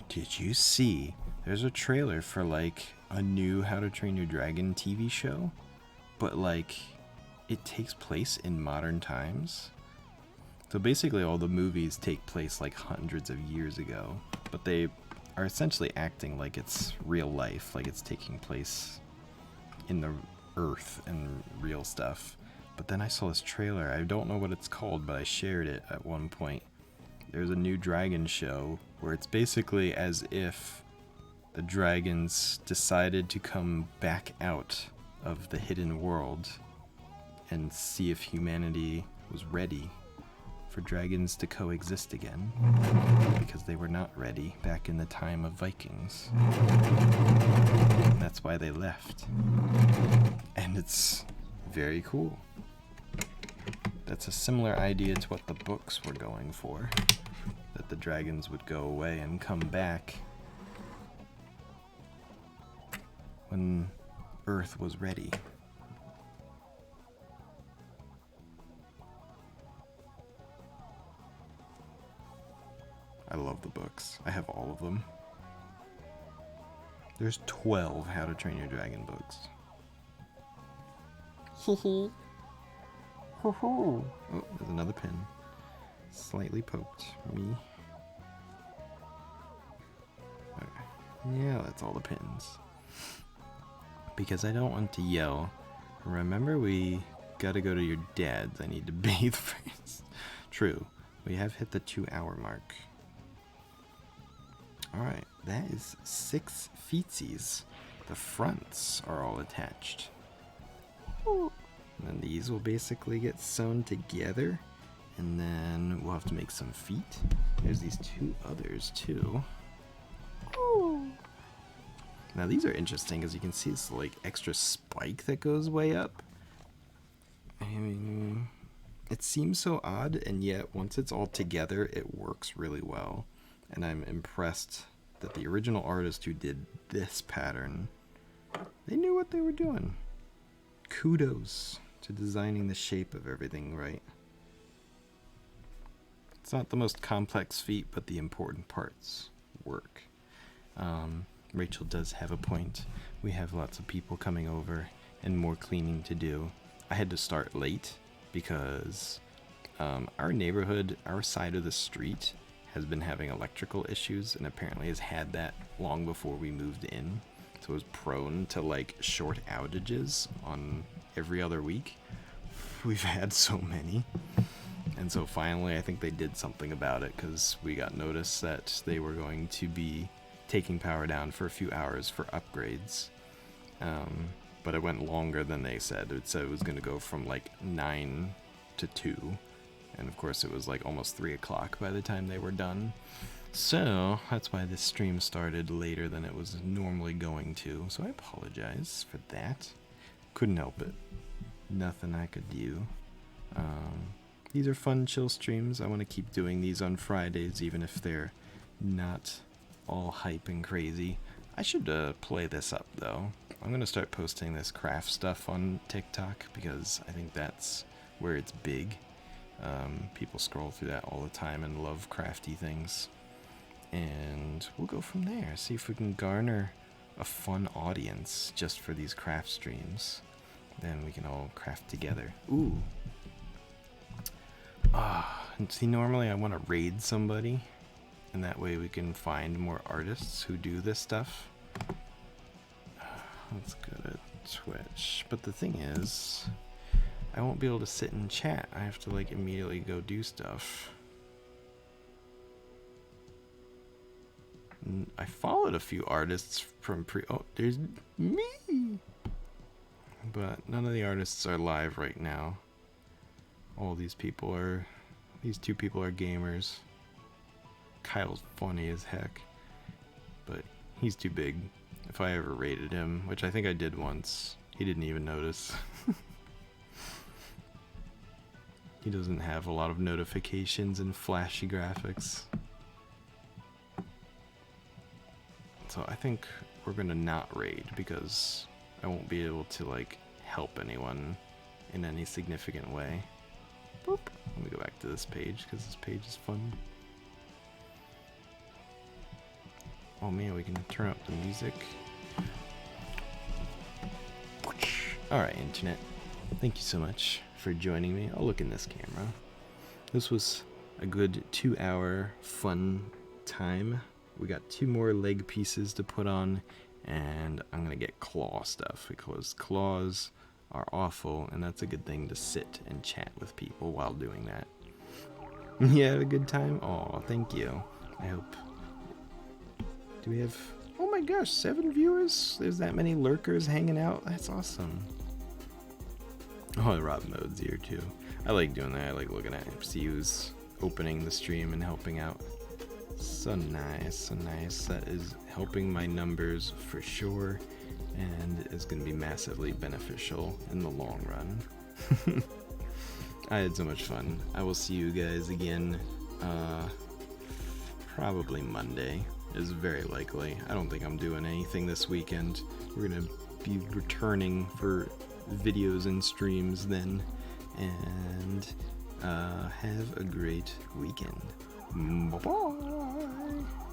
Did you see? There's a trailer for like a new How to Train Your Dragon TV show, but like it takes place in modern times. So basically all the movies take place like hundreds of years ago, but they are essentially acting like it's real life, like it's taking place in the earth and real stuff. But then I saw this trailer, I don't know what it's called, but I shared it at one point. There's a new dragon show where it's basically as if the dragons decided to come back out of the hidden world and see if humanity was ready for dragons to coexist again, because they were not ready back in the time of Vikings. And that's why they left. And it's very cool. That's a similar idea to what the books were going for, that the dragons would go away and come back when Earth was ready. I love the books. I have all of them. There's 12 How to Train Your Dragon books. Hehe. Hoo-hoo. Oh, there's another pin. Slightly poked me. Okay. Yeah, that's all the pins. Because I don't want to yell. Remember, we gotta go to your dad's. I need to bathe first. True. We have hit the 2-hour mark. Alright, that is 6 feetsies. The fronts are all attached. Ooh. And then these will basically get sewn together. And then we'll have to make some feet. There's these 2 others too. Ooh. Now these are interesting because you can see this like extra spike that goes way up. I mean, it seems so odd, and yet once it's all together, it works really well. And I'm impressed that the original artist who did this pattern, they knew what they were doing. Kudos to designing the shape of everything right. It's not the most complex feat, but the important parts work. Rachel does have a point. We have lots of people coming over and more cleaning to do. I had to start late because our neighborhood, our side of the street, has been having electrical issues and apparently has had that long before we moved in. So it was prone to like short outages on every other week. We've had so many. And so finally I think they did something about it because we got notice that they were going to be taking power down for a few hours for upgrades. But it went longer than they said. It said it was going to go from like 9 to 2. And of course it was like almost 3 o'clock by the time they were done. So that's why this stream started later than it was normally going to. So I apologize for that. Couldn't help it. Nothing I could do. These are fun chill streams. I want to keep doing these on Fridays even if they're not all hype and crazy. I should play this up though. I'm going to start posting this craft stuff on TikTok because I think that's where it's big. People scroll through that all the time and love crafty things. And we'll go from there. See if we can garner a fun audience just for these craft streams. Then we can all craft together. Ooh. And see, normally I want to raid somebody. And that way we can find more artists who do this stuff. Let's go to Twitch. But the thing is, I won't be able to sit and chat. I have to like immediately go do stuff. I followed a few artists from oh, there's me! But none of the artists are live right now. All these 2 people are gamers. Kyle's funny as heck. But he's too big. If I ever rated him, which I think I did once, he didn't even notice. He doesn't have a lot of notifications and flashy graphics. So I think we're gonna not raid because I won't be able to like help anyone in any significant way. Boop. Let me go back to this page because this page is fun. Oh man, we can turn up the music. Alright, internet. Thank you so much for joining me. I'll look in this camera. This was a good 2-hour fun time. We got 2 more leg pieces to put on, and I'm gonna get claw stuff because claws are awful, and that's a good thing to sit and chat with people while doing that. You had a good time? Aw, thank you. I hope. Do we have... Oh my gosh, 7 viewers? There's that many lurkers hanging out? That's awesome. Oh, Rob Mode's here too. I like doing that. I like looking at him. See who's opening the stream and helping out. So nice, so nice. That is helping my numbers for sure, and is going to be massively beneficial in the long run. I had so much fun. I will see you guys again probably Monday is very likely. I don't think I'm doing anything this weekend. We're going to be returning for videos and streams then, and have a great weekend. Bye-bye.